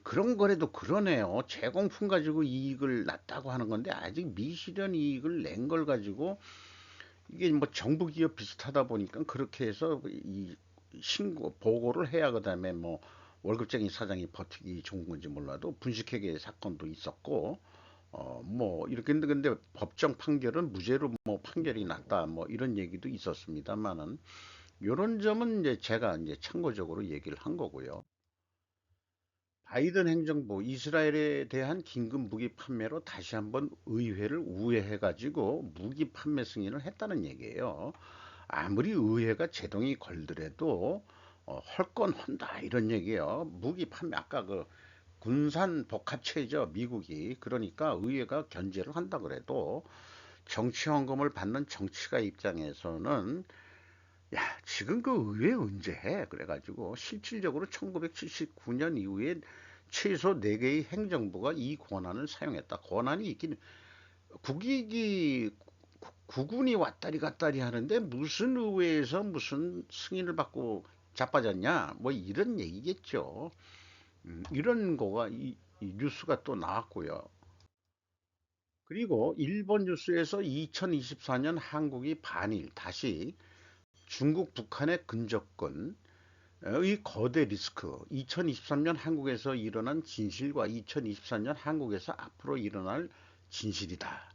그런 거래도 그러네요. 제공품 가지고 이익을 났다고 하는 건데 아직 미실현 이익을 낸 걸 가지고 이게 뭐 정부 기업 비슷하다 보니까 그렇게 해서 이 신고 보고를 해야 그다음에 뭐 월급쟁이 사장이 버티기 좋은 건지 몰라도 분식회계 사건도 있었고 뭐 이렇게 했는데 근데 법정 판결은 무죄로 뭐 판결이 났다 뭐 이런 얘기도 있었습니다만은 요런 점은 이제 제가 이제 참고적으로 얘기를 한 거고요. 바이든 행정부 이스라엘에 대한 긴급 무기 판매로 다시 한번 의회를 우회해 가지고 무기 판매 승인을 했다는 얘기예요. 아무리 의회가 제동이 걸더라도 헐건 헌다 이런 얘기예요. 무기 판매 아까 그 군산 복합체죠 미국이 그러니까 의회가 견제를 한다 그래도 정치 헌금을 받는 정치가 입장에서는 야 지금 그 의회 언제 해 그래가지고 실질적으로 1979년 이후에 최소 4개의 행정부가 이 권한을 사용했다. 권한이 있긴 국익이 국군이 왔다리 갔다리 하는데 무슨 의회에서 무슨 승인을 받고 자빠졌냐 뭐 이런 얘기겠죠. 이런 거가 이 뉴스가 또 나왔고요. 그리고 일본 뉴스에서 2024년 한국이 반일 다시 중국 북한의 근접근의 거대 리스크 2023년 한국에서 일어난 진실과 2024년 한국에서 앞으로 일어날 진실이다.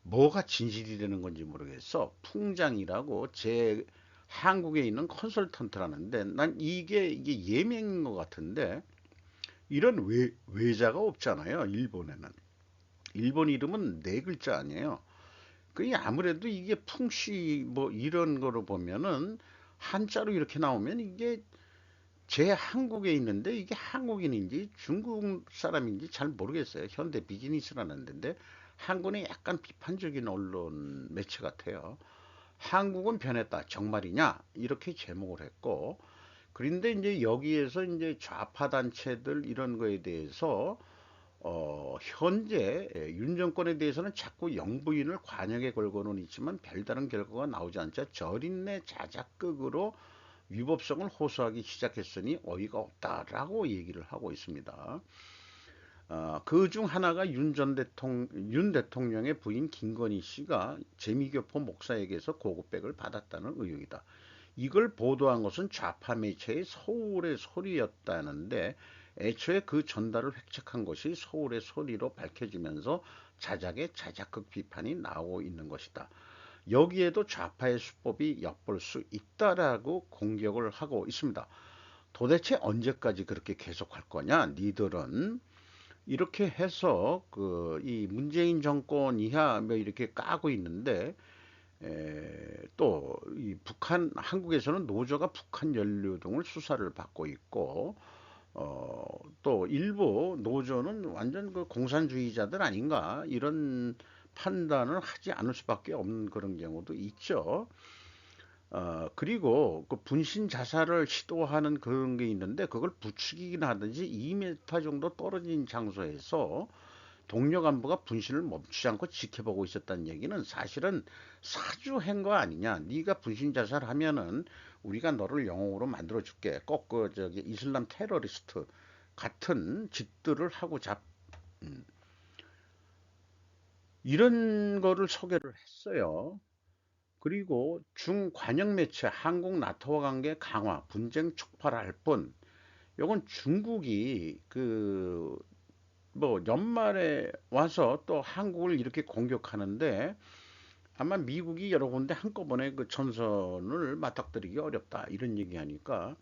뭐가 진실이 되는 건지 모르겠어. 풍장이라고 제 한국에 있는 컨설턴트라는데 난 이게 예명인 것 같은데 이런 외자가 없잖아요. 일본에는. 일본 이름은 네 글자 아니에요. 그 아무래도 이게 풍씨 뭐 이런 거로 보면은 한자로 이렇게 나오면 이게 제 한국에 있는데 이게 한국인인지 중국 사람인지 잘 모르겠어요. 현대 비즈니스라는 데인데 한국은 약간 비판적인 언론 매체 같아요. 한국은 변했다. 정말이냐? 이렇게 제목을 했고 그런데 이제 여기에서 이제 좌파 단체들 이런 거에 대해서 현재 윤 정권에 대해서는 자꾸 영부인을 관역에 걸고는 있지만 별다른 결과가 나오지 않자 절인내 자작극으로 위법성을 호소하기 시작했으니 어이가 없다라고 얘기를 하고 있습니다. 그중 하나가 윤 대통령의 부인 김건희 씨가 재미교포 목사에게서 고급백을 받았다는 의혹이다. 이걸 보도한 것은 좌파 매체의 서울의 소리였다는데 애초에 그 전달을 획책한 것이 서울의 소리로 밝혀지면서 자작의 자작극 비판이 나오고 있는 것이다. 여기에도 좌파의 수법이 엿볼 수 있다라고 공격을 하고 있습니다. 도대체 언제까지 그렇게 계속할 거냐? 니들은 이렇게 해서 그 이 문재인 정권 이하 뭐 이렇게 까고 있는데 또 이 북한 한국에서는 노조가 북한 연루등을 수사를 받고 있고 또 일부 노조는 완전 그 공산주의자들 아닌가 이런 판단을 하지 않을 수밖에 없는 그런 경우도 있죠. 그리고 그 분신 자살을 시도하는 그런 게 있는데 그걸 부추기긴 하든지 2m 정도 떨어진 장소에서 동료 간부가 분신을 멈추지 않고 지켜보고 있었다는 얘기는 사실은 사주한 거 아니냐. 네가 분신 자살하면은 우리가 너를 영웅으로 만들어 줄게. 꼭 그 저기 이슬람 테러리스트 같은 짓들을 하고 음, 이런 거를 소개를 했어요. 그리고 중관영 매체 한국 나토와 관계 강화 분쟁 촉발할 뿐 요건 중국이 그 뭐 연말에 와서 또 한국을 이렇게 공격하는데 아마 미국이 여러 군데 한꺼번에 그 전선을 맞닥뜨리기 어렵다 이런 얘기하니까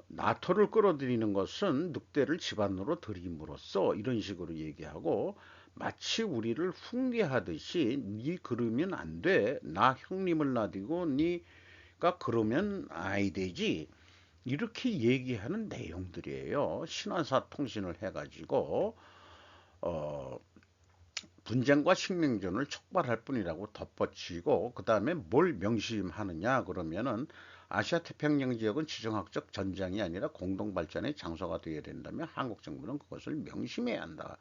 나토를 끌어들이는 것은 늑대를 집안으로 들임으로써 이런 식으로 얘기하고 마치 우리를 훈계하듯이 니 그러면 안 돼. 나 형님을 놔두고 니가 그러면 아이 되지. 이렇게 얘기하는 내용들이에요. 신화사 통신을 해가지고 어, 분쟁과 식민전을 촉발할 뿐이라고 덧붙이고 그 다음에 뭘 명심하느냐 그러면은 아시아 태평양 지역은 지정학적 전장이 아니라 공동 발전의 장소가 되어야 된다면 한국 정부는 그것을 명심해야 한다.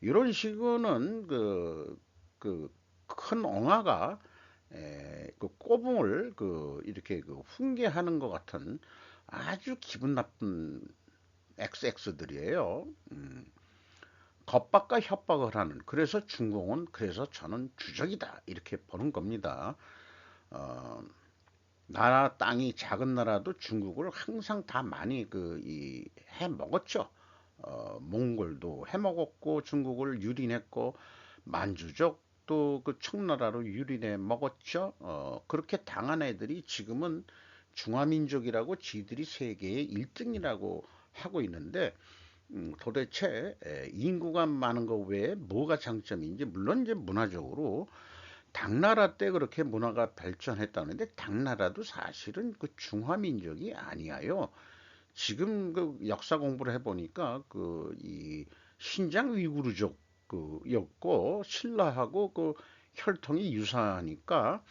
이런 식으로는 그 큰 엉아가 그 꼬붕을 이렇게 훈계하는 것 같은 아주 기분 나쁜 XX들이에요. 겁박과 협박을 하는. 그래서 중공은 그래서 저는 주적이다 이렇게 보는 겁니다. 어, 나라 땅이 작은 나라도 중국을 항상 다 많이 해 먹었죠. 몽골도 해 먹었고 중국을 유린했고 만주족도 그 청나라로 유린해 먹었죠. 그렇게 당한 애들이 지금은 중화민족이라고 지들이 세계의 1등이라고 하고 있는데 도대체 인구가 많은 것 외에 뭐가 장점인지 물론 이제 문화적으로 당나라 때 그렇게 문화가 발전했다는데 당나라도 사실은 그 중화민족이 아니에요. 지금 그 역사 공부를 해보니까 이 신장 위구르족 였고 신라하고 그 혈통이 유사하니까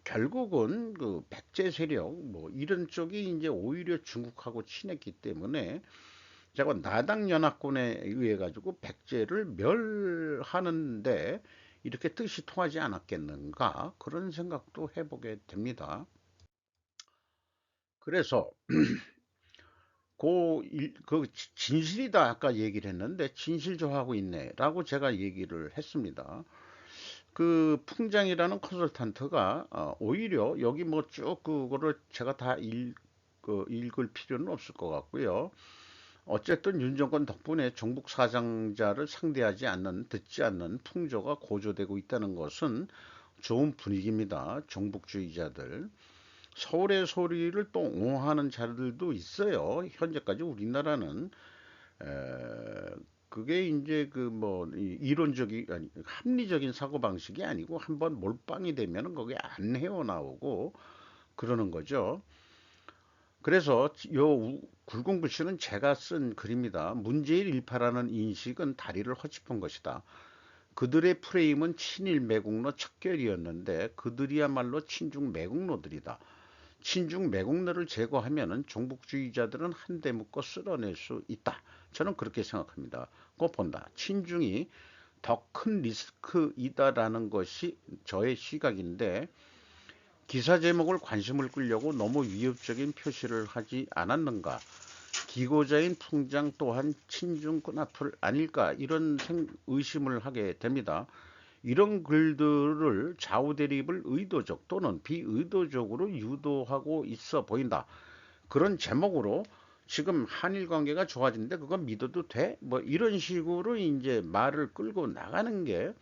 결국은 그 백제 세력 뭐 이런 쪽이 이제 오히려 중국하고 친했기 때문에 제가 나당 연합군에 의해 가지고 백제를 멸하는데 이렇게 뜻이 통하지 않았겠는가 그런 생각도 해보게 됩니다. 그래서 진실이다 아까 얘기를 했는데 진실조하고 있네라고 제가 얘기를 했습니다. 그 풍장이라는 컨설턴트가 오히려 여기 뭐 쭉 그거를 제가 다 읽을 필요는 없을 것 같고요. 어쨌든 윤 정권 덕분에 종북 사상자를 상대하지 않는, 듣지 않는 풍조가 고조되고 있다는 것은 좋은 분위기입니다. 종북주의자들. 서울의 소리를 또 옹호하는 자들도 있어요. 현재까지 우리나라는 그게 이제 그 뭐 이론적인 아니 합리적인 사고 방식이 아니고 한번 몰빵이 되면은 거기 안 헤어나오고 그러는 거죠. 그래서 요 굴공불씨는 제가 쓴 글입니다. 문재인 일파라는 인식은 다리를 허짚은 것이다. 그들의 프레임은 친일 매국노 척결이었는데 그들이야말로 친중 매국노들이다. 친중 매국노를 제거하면은 종북주의자들은 한데 묶어 쓸어낼 수 있다. 저는 그렇게 생각합니다. 꼭 본다. 친중이 더 큰 리스크이다라는 것이 저의 시각인데 기사 제목을 관심을 끌려고 너무 위협적인 표시를 하지 않았는가? 기고자인 풍장 또한 친중 끈앞을 아닐까? 이런 의심을 하게 됩니다. 이런 글들을 좌우대립을 의도적 또는 비의도적으로 유도하고 있어 보인다. 그런 제목으로 지금 한일 관계가 좋아지는데 그건 믿어도 돼? 뭐 이런 식으로 이제 말을 끌고 나가는 게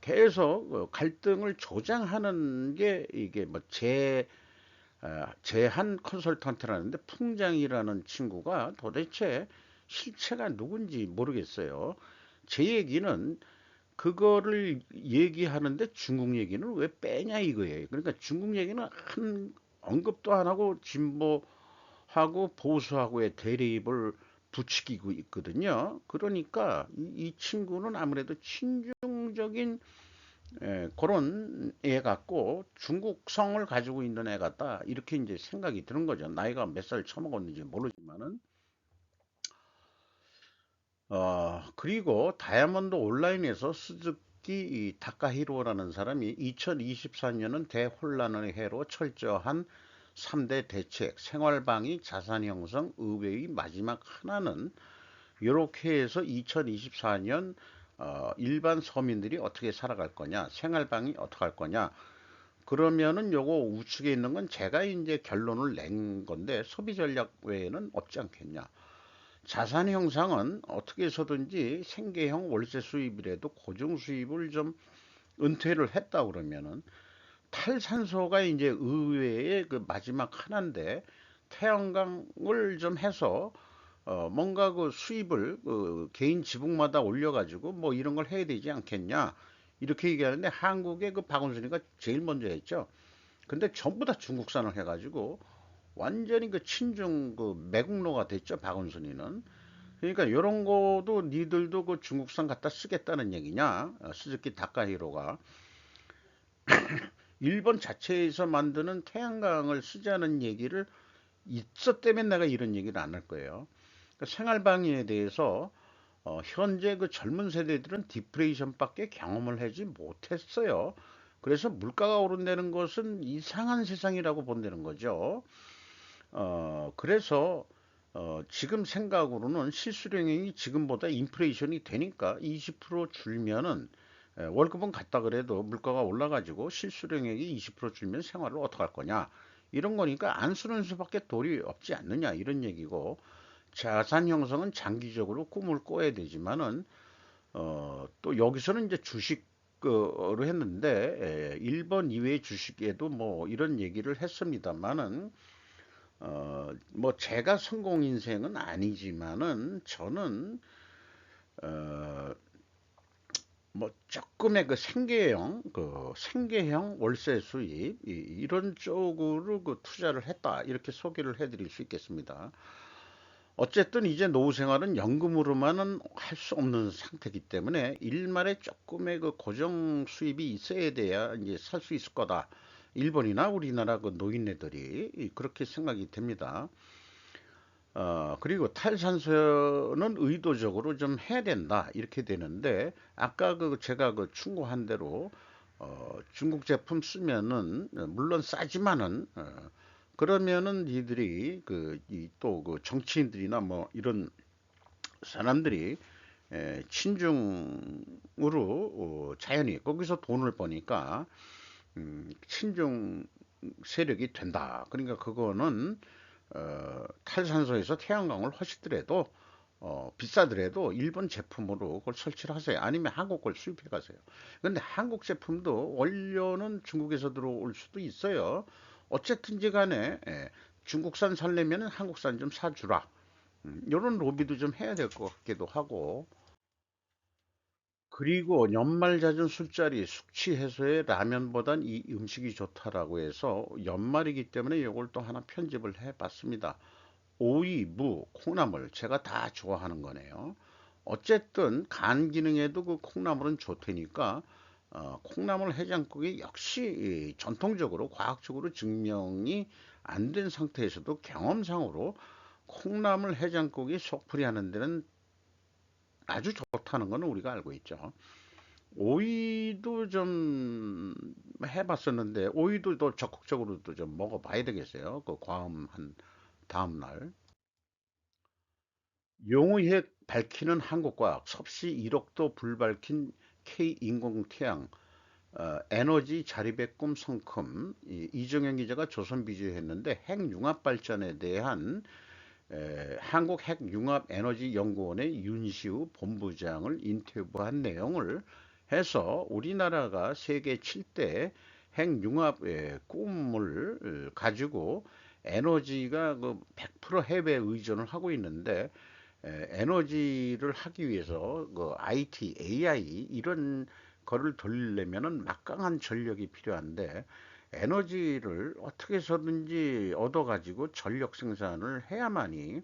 계속 갈등을 조장하는 게 이게 뭐 제한 컨설턴트라는데 풍장이라는 친구가 도대체 실체가 누군지 모르겠어요. 제 얘기는 그거를 얘기하는데 중국 얘기는 왜 빼냐 이거예요. 그러니까 중국 얘기는 한 언급도 안 하고 진보하고 보수하고의 대립을 부추기고 있거든요. 그러니까 이 친구는 아무래도 친중적인 그런 애 같고 중국성을 가지고 있는 애 같다. 이렇게 이제 생각이 드는 거죠. 나이가 몇 살 처먹었는지 모르지만은. 그리고 다이아몬드 온라인에서 스즈키 타카히로라는 사람이 2024년은 대혼란의 해로 철저한 3대 대책, 생활방위, 자산 형성, 의회의 마지막 하나는 이렇게 해서 2024년 일반 서민들이 어떻게 살아갈 거냐, 생활방위 어떻게 할 거냐. 그러면은 요거 우측에 있는 건 제가 이제 결론을 낸 건데 소비 전략 외에는 없지 않겠냐. 자산 형상은 어떻게 해서든지 생계형 월세 수입이라도 고정 수입을 좀 은퇴를 했다 그러면은 탈산소가 이제 의외의 그 마지막 하나인데 태양광을 좀 해서 뭔가 그 수입을 개인 지붕마다 올려가지고 뭐 이런 걸 해야 되지 않겠냐 이렇게 얘기하는데 한국의 그 박원순이가 제일 먼저 했죠. 근데 전부 다 중국산을 해가지고 완전히 그 친중 그 매국노가 됐죠 박원순이는. 그러니까 요런 거도 니들도 그 중국산 갖다 쓰겠다는 얘기냐? 스즈키 다카히로가 일본 자체에서 만드는 태양광을 쓰자는 얘기를 있었다면 내가 이런 얘기를 안 할 거예요. 그러니까 생활방위에 대해서 현재 그 젊은 세대들은 디프레이션밖에 경험을 하지 못했어요. 그래서 물가가 오른다는 것은 이상한 세상이라고 본다는 거죠. 그래서 지금 생각으로는 실수령이 지금보다 인플레이션이 되니까 20% 줄면은 월급은 같다 그래도 물가가 올라가지고 실수령액이 20% 줄면 생활을 어떡할 거냐 이런 거니까 안 쓰는 수밖에 도리 없지 않느냐 이런 얘기고 자산 형성은 장기적으로 꿈을 꿔야 되지만은 또 여기서는 이제 주식으로 했는데 1번 이외의 주식에도 뭐 이런 얘기를 했습니다만은 뭐 제가 성공 인생은 아니지만은 저는 어, 뭐 조금의 그 생계형 월세 수입 이런 쪽으로 그 투자를 했다 이렇게 소개를 해드릴 수 있겠습니다. 어쨌든 이제 노후 생활은 연금으로만은 할 수 없는 상태이기 때문에 일말에 조금의 그 고정 수입이 있어야 돼야 이제 살 수 있을 거다. 일본이나 우리나라 그 노인네들이 그렇게 생각이 됩니다. 그리고 탈산소는 의도적으로 좀 해야 된다. 이렇게 되는데, 아까 그 제가 그 충고한 대로, 중국 제품 쓰면은, 물론 싸지만은, 그러면은 이들이 또 그 정치인들이나 뭐 이런 사람들이 친중으로 자연히 거기서 돈을 버니까 친중 세력이 된다. 그러니까 그거는 탈산소에서 태양광을 하시더라도 비싸더라도 일본 제품으로 그걸 설치를 하세요. 아니면 한국 걸 수입해 가세요. 근데 한국 제품도 원료는 중국에서 들어올 수도 있어요. 어쨌든지 간에 중국산 살려면 한국산 좀 사주라. 이런 로비도 좀 해야 될 것 같기도 하고. 그리고 연말자전 술자리 숙취 해소에 라면보단 이 음식이 좋다라고 해서 연말이기 때문에 이걸 또 하나 편집을 해 봤습니다. 오이, 무, 콩나물 제가 다 좋아하는 거네요. 어쨌든 간 기능에도 그 콩나물은 좋다니까 콩나물 해장국이 역시 전통적으로 과학적으로 증명이 안 된 상태에서도 경험상으로 콩나물 해장국이 속풀이 하는 데는 아주 좋다는 거는 우리가 알고 있죠. 오이도 좀 해봤었는데 오이도 더 적극적으로도 좀 먹어봐야 되겠어요. 그 과음한 다음 날. 용의핵 밝히는 한국과학, 섭씨 1억도 불밝힌 K인공태양, 에너지 자립의 꿈 성큼, 이정현 기자가 조선비주했는데 핵융합 발전에 대한 한국핵융합에너지연구원의 윤시우 본부장을 인터뷰한 내용을 해서 우리나라가 세계 7대 핵융합의 꿈을 가지고 에너지가 그 100% 해외 의존을 하고 있는데 에너지를 하기 위해서 그 IT, AI 이런 거를 돌리려면은 막강한 전력이 필요한데 에너지를 어떻게 해서든지 얻어가지고 전력 생산을 해야만이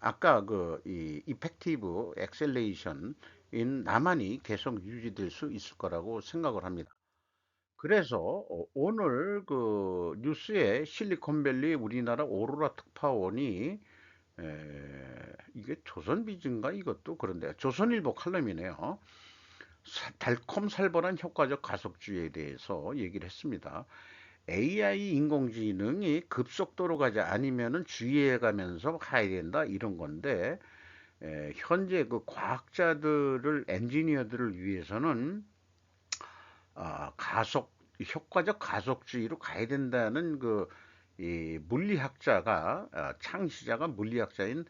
아까 그 이 이펙티브 엑셀레이션인 나만이 계속 유지될 수 있을 거라고 생각을 합니다. 그래서 오늘 그 뉴스에 실리콘밸리 우리나라 오로라 특파원이 이게 조선비즈인가 이것도 그런데 조선일보 칼럼이네요. 달콤 살벌한 효과적 가속주의에 대해서 얘기를 했습니다. AI 인공지능이 급속도로 가지 아니면은 주의해 가면서 가야 된다 이런 건데 현재 그 과학자들을 엔지니어들을 위해서는 가속 효과적 가속주의로 가야 된다는 그 이 물리학자가 창시자가 물리학자인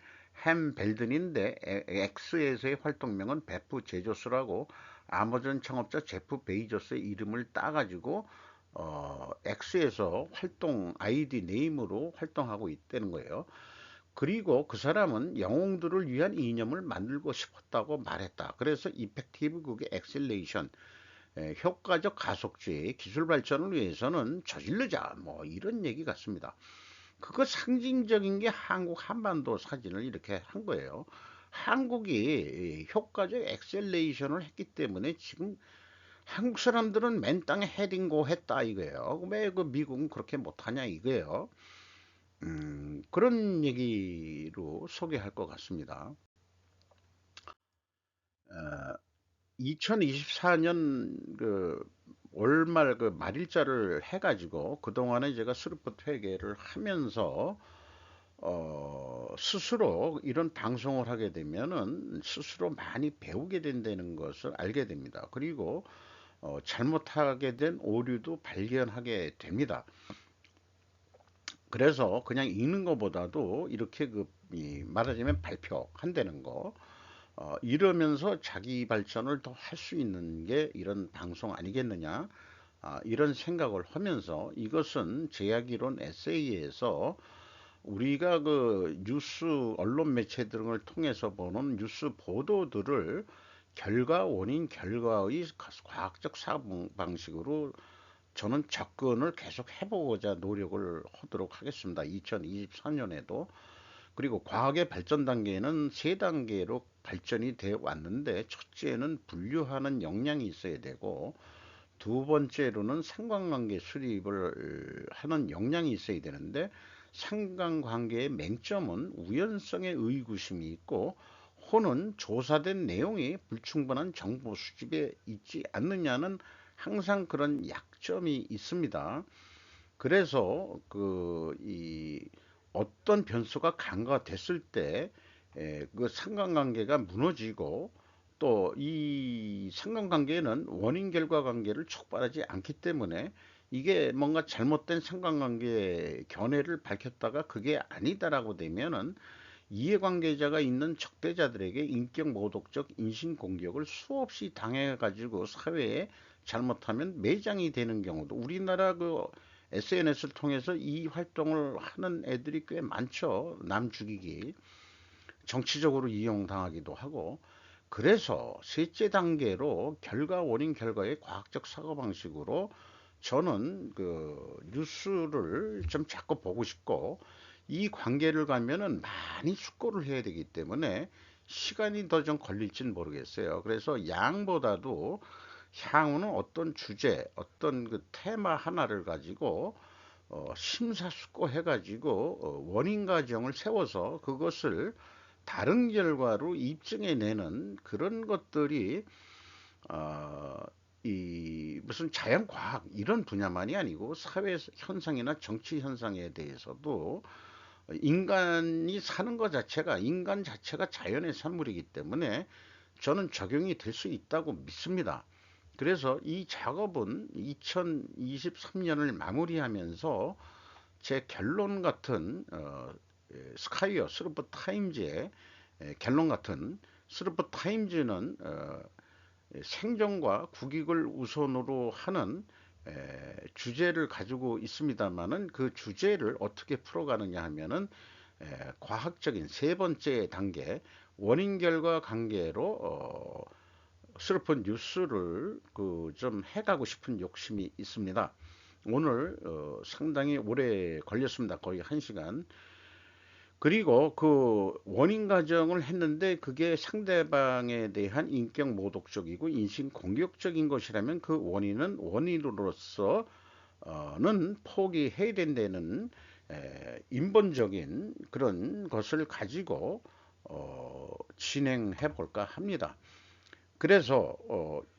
햄 벨든인데 X에서의 활동명은 베프 제조스라고 아마존 창업자 제프 베이조스의 이름을 따가지고 X에서 활동 아이디 네임으로 활동하고 있다는 거예요. 그리고 그 사람은 영웅들을 위한 이념을 만들고 싶었다고 말했다. 그래서 이펙티브 그게 엑셀레이션 효과적 가속주의 기술 발전을 위해서는 저질르자 뭐 이런 얘기 같습니다. 그거 상징적인 게 한국 한반도 사진을 이렇게 한 거예요. 한국이 효과적 엑셀레이션을 했기 때문에 지금 한국 사람들은 맨 땅에 헤딩고 했다 이거예요. 왜 그 미국은 그렇게 못하냐 이거예요. 그런 얘기로 소개할 것 같습니다. 2024년 그 월말 그 말일자를 해가지고 그동안에 제가 스루프 회계를 하면서 스스로 이런 방송을 하게 되면은 스스로 많이 배우게 된다는 것을 알게 됩니다. 그리고 잘못하게 된 오류도 발견하게 됩니다. 그래서 그냥 읽는 것보다도 이렇게 말하자면 발표한다는 거, 이러면서 자기 발전을 더 할 수 있는 게 이런 방송 아니겠느냐, 이런 생각을 하면서 이것은 제약이론 에세이에서 우리가 그 뉴스 언론 매체 등을 통해서 보는 뉴스 보도들을 결과 원인 결과의 과학적 사고 방식으로 저는 접근을 계속 해보고자 노력을 하도록 하겠습니다. 2024년에도. 그리고 과학의 발전 단계는 세 단계로 발전이 되어 왔는데, 첫째는 분류하는 역량이 있어야 되고, 두 번째로는 상관관계 수립을 하는 역량이 있어야 되는데, 상관관계의 맹점은 우연성의 의구심이 있고, 호는 조사된 내용이 불충분한 정보 수집에 있지 않느냐는 항상 그런 약점이 있습니다. 그래서 이 어떤 변수가 간과됐을 때 그 상관관계가 무너지고, 또 이 상관관계는 원인 결과 관계를 촉발하지 않기 때문에 이게 뭔가 잘못된 상관관계 견해를 밝혔다가 그게 아니다라고 되면은 이해관계자가 있는 적대자들에게 인격 모독적 인신공격을 수없이 당해가지고 사회에 잘못하면 매장이 되는 경우도, 우리나라 그 SNS를 통해서 이 활동을 하는 애들이 꽤 많죠. 남 죽이기, 정치적으로 이용당하기도 하고. 그래서 셋째 단계로 결과 원인 결과의 과학적 사고방식으로 저는 그 뉴스를 좀 자꾸 보고 싶고, 이 관계를 가면은 많이 숙고를 해야 되기 때문에 시간이 더 좀 걸릴지는 모르겠어요. 그래서 양보다도 향후는 어떤 주제, 어떤 그 테마 하나를 가지고 심사숙고해가지고 원인 과정을 세워서 그것을 다른 결과로 입증해내는 그런 것들이 어, 이 무슨 자연과학 이런 분야만이 아니고 사회 현상이나 정치 현상에 대해서도, 인간이 사는 것 자체가, 인간 자체가 자연의 산물이기 때문에 저는 적용이 될 수 있다고 믿습니다. 그래서 이 작업은 2023년을 마무리하면서 제 결론 같은 스카이어 스루프 타임즈의 결론 같은, 스루프 타임즈는 생존과 국익을 우선으로 하는 주제를 가지고 있습니다만은, 그 주제를 어떻게 풀어가느냐 하면은 과학적인 세 번째 단계 원인 결과 관계로 슬픈 뉴스를 그 좀 해가고 싶은 욕심이 있습니다. 오늘 상당히 오래 걸렸습니다. 거의 1시간. 그리고 그 원인 가정을 했는데 그게 상대방에 대한 인격 모독적이고 인신 공격적인 것이라면 그 원인은 원인으로서는 포기해야 된다는 인본적인 그런 것을 가지고 진행해 볼까 합니다. 그래서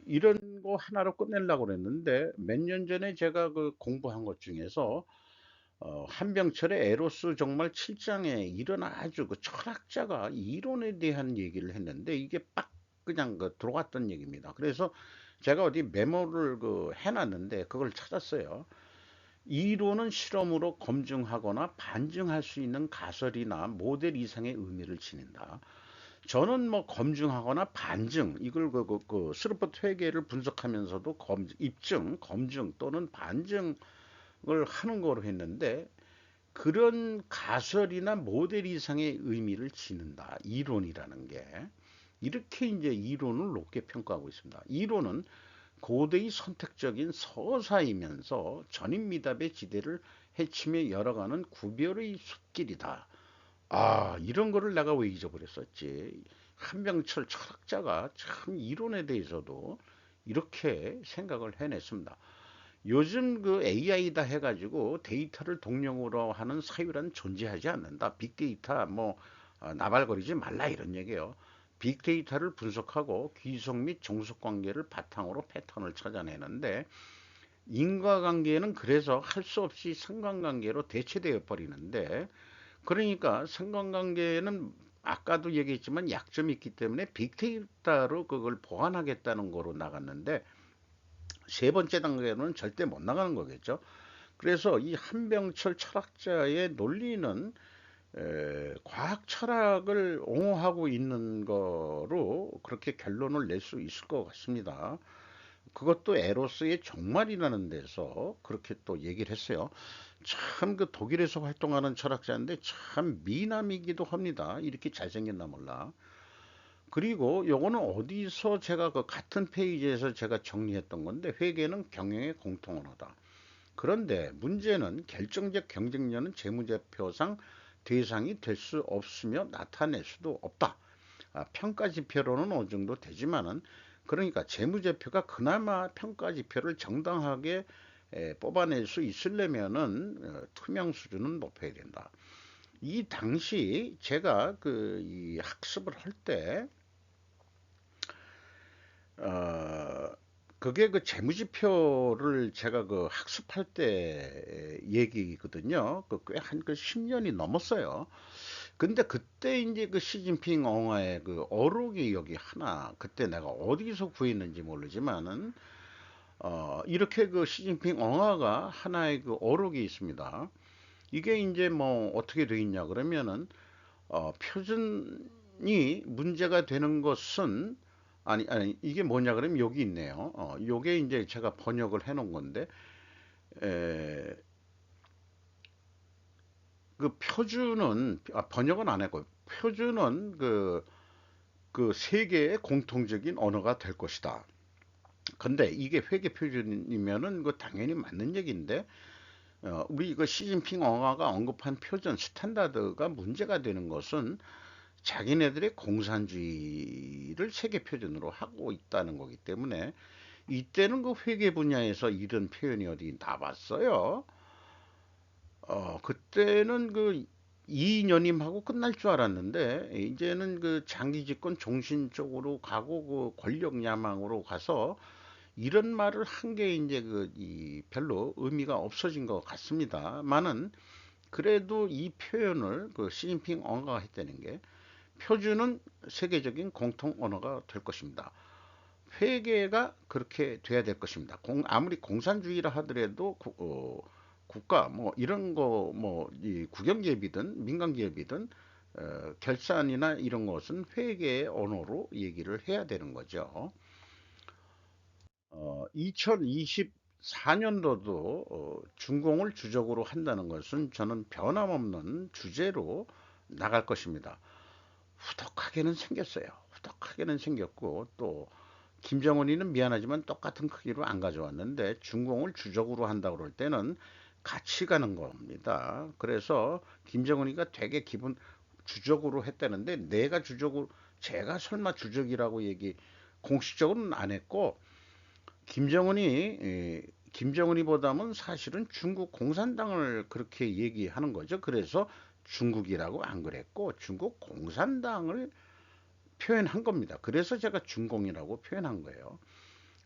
이런 거 하나로 끝내려고 그랬는데, 몇 년 전에 제가 그 공부한 것 중에서 한병철의 에로스 정말 7장에 이런 아주 그 철학자가 이론에 대한 얘기를 했는데, 이게 빡 그냥 그 들어갔던 얘기입니다. 그래서 제가 어디 메모를 그 해놨는데 그걸 찾았어요. 이론은 실험으로 검증하거나 반증할 수 있는 가설이나 모델 이상의 의미를 지닌다. 저는 뭐 검증하거나 반증, 이걸 스루퍼트 회계를 분석하면서도 입증, 검증 또는 반증을 하는 거로 했는데, 그런 가설이나 모델 이상의 의미를 지닌다. 이론이라는 게. 이렇게 이제 이론을 높게 평가하고 있습니다. 이론은 고대의 선택적인 서사이면서 전인미답의 지대를 헤치며 열어가는 구별의 숲길이다. 이런 거를 내가 왜 잊어버렸었지. 한병철 철학자가 참 이론에 대해서도 이렇게 생각을 해냈습니다. 요즘 그 AI다 해가지고 데이터를 동력으로 하는 사유란 존재하지 않는다. 빅데이터 뭐 나발거리지 말라 이런 얘기예요. 빅데이터를 분석하고 귀속 및 종속 관계를 바탕으로 패턴을 찾아내는데, 인과관계는 그래서 할 수 없이 상관관계로 대체되어 버리는데, 그러니까 상관관계는 아까도 얘기했지만 약점이 있기 때문에 빅데이터로 그걸 보완하겠다는 거로 나갔는데, 세 번째 단계로는 절대 못 나가는 거겠죠. 그래서 이 한병철 철학자의 논리는 과학 철학을 옹호하고 있는 거로 그렇게 결론을 낼 수 있을 것 같습니다. 그것도 에로스의 종말이라는 데서 그렇게 또 얘기를 했어요. 참 그 독일에서 활동하는 철학자인데 참 미남이기도 합니다. 이렇게 잘생겼나 몰라. 그리고 요거는 어디서 제가 그 같은 페이지에서 제가 정리했던 건데, 회계는 경영의 공통 언어다. 그런데 문제는 결정적 경쟁력은 재무제표상 대상이 될 수 없으며 나타낼 수도 없다. 평가 지표로는 어느 정도 되지만은, 그러니까 재무제표가 그나마 평가 지표를 정당하게 뽑아낼 수 있으려면은 투명 수준은 높여야 된다. 이 당시 제가 그 이 학습을 할 때, 어, 그게 그 재무지표를 제가 그 학습할 때 얘기거든요. 그 꽤 한 그 10년이 넘었어요. 근데 그때 이제 그 시진핑 엉화의 그 어록이 여기 하나, 그때 내가 어디서 구했는지 모르지만은, 이렇게 그 시진핑 엉화가 하나의 그 어록이 있습니다. 이게 이제 뭐 어떻게 돼 있냐 그러면은, 표준이 문제가 되는 것은, 아니 이게 뭐냐 그러면 여기 있네요. 요게 이제 제가 번역을 해 놓은 건데, 에, 그 표준은, 번역은 안 했고, 표준은 그 세계의 공통적인 언어가 될 것이다. 근데 이게 회계 표준이면은 그 당연히 맞는 얘기인데, 우리 이거 시진핑 엉화가 언급한 표준 스탠다드가 문제가 되는 것은 자기네들의 공산주의를 세계 표준으로 하고 있다는 거기 때문에, 이때는 그 회계 분야에서 이런 표현이 어디 나왔어요? 그때는 그 이인연임하고 끝날 줄 알았는데, 이제는 그 장기 집권 종신 쪽으로 가고 그 권력 야망으로 가서 이런 말을 한 게 이제 이 별로 의미가 없어진 것 같습니다만은, 그래도 이 표현을 그 시진핑 언어가 했다는 게, 표준은 세계적인 공통 언어가 될 것입니다. 회계가 그렇게 돼야 될 것입니다. 아무리 공산주의라 하더라도 국가 뭐 이런 거 뭐 이 국영기업이든 민간기업이든 결산이나 이런 것은 회계의 언어로 얘기를 해야 되는 거죠. 2024년도도 준공을 주적으로 한다는 것은 저는 변함없는 주제로 나갈 것입니다. 후덕하게는 생겼어요. 후덕하게는 생겼고, 또 김정은이는 미안하지만 똑같은 크기로 안 가져왔는데, 중공을 주적으로 한다고 그럴 때는 같이 가는 겁니다. 그래서 김정은이가 되게 기분 주적으로 했다는데, 내가 주적으로, 제가 설마 주적이라고 얘기 공식적으로는 안 했고, 김정은이보다는 사실은 중국 공산당을 그렇게 얘기하는 거죠. 그래서 중국이라고 안 그랬고 중국 공산당을 표현한 겁니다. 그래서 제가 중공이라고 표현한 거예요.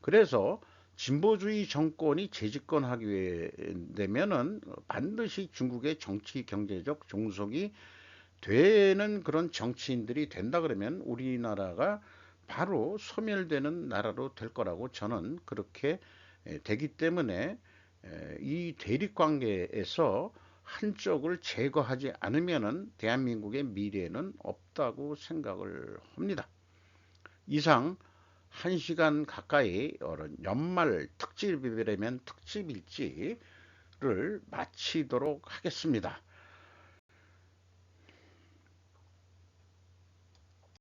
그래서 진보주의 정권이 재집권하게 되면은 반드시 중국의 정치 경제적 종속이 되는 그런 정치인들이 된다 그러면 우리나라가 바로 소멸되는 나라로 될 거라고 저는 그렇게 되기 때문에, 이 대립 관계에서 한쪽을 제거하지 않으면은 대한민국의 미래는 없다고 생각을 합니다. 이상 1시간 가까이 연말 특집이라면 특집일지를 마치도록 하겠습니다.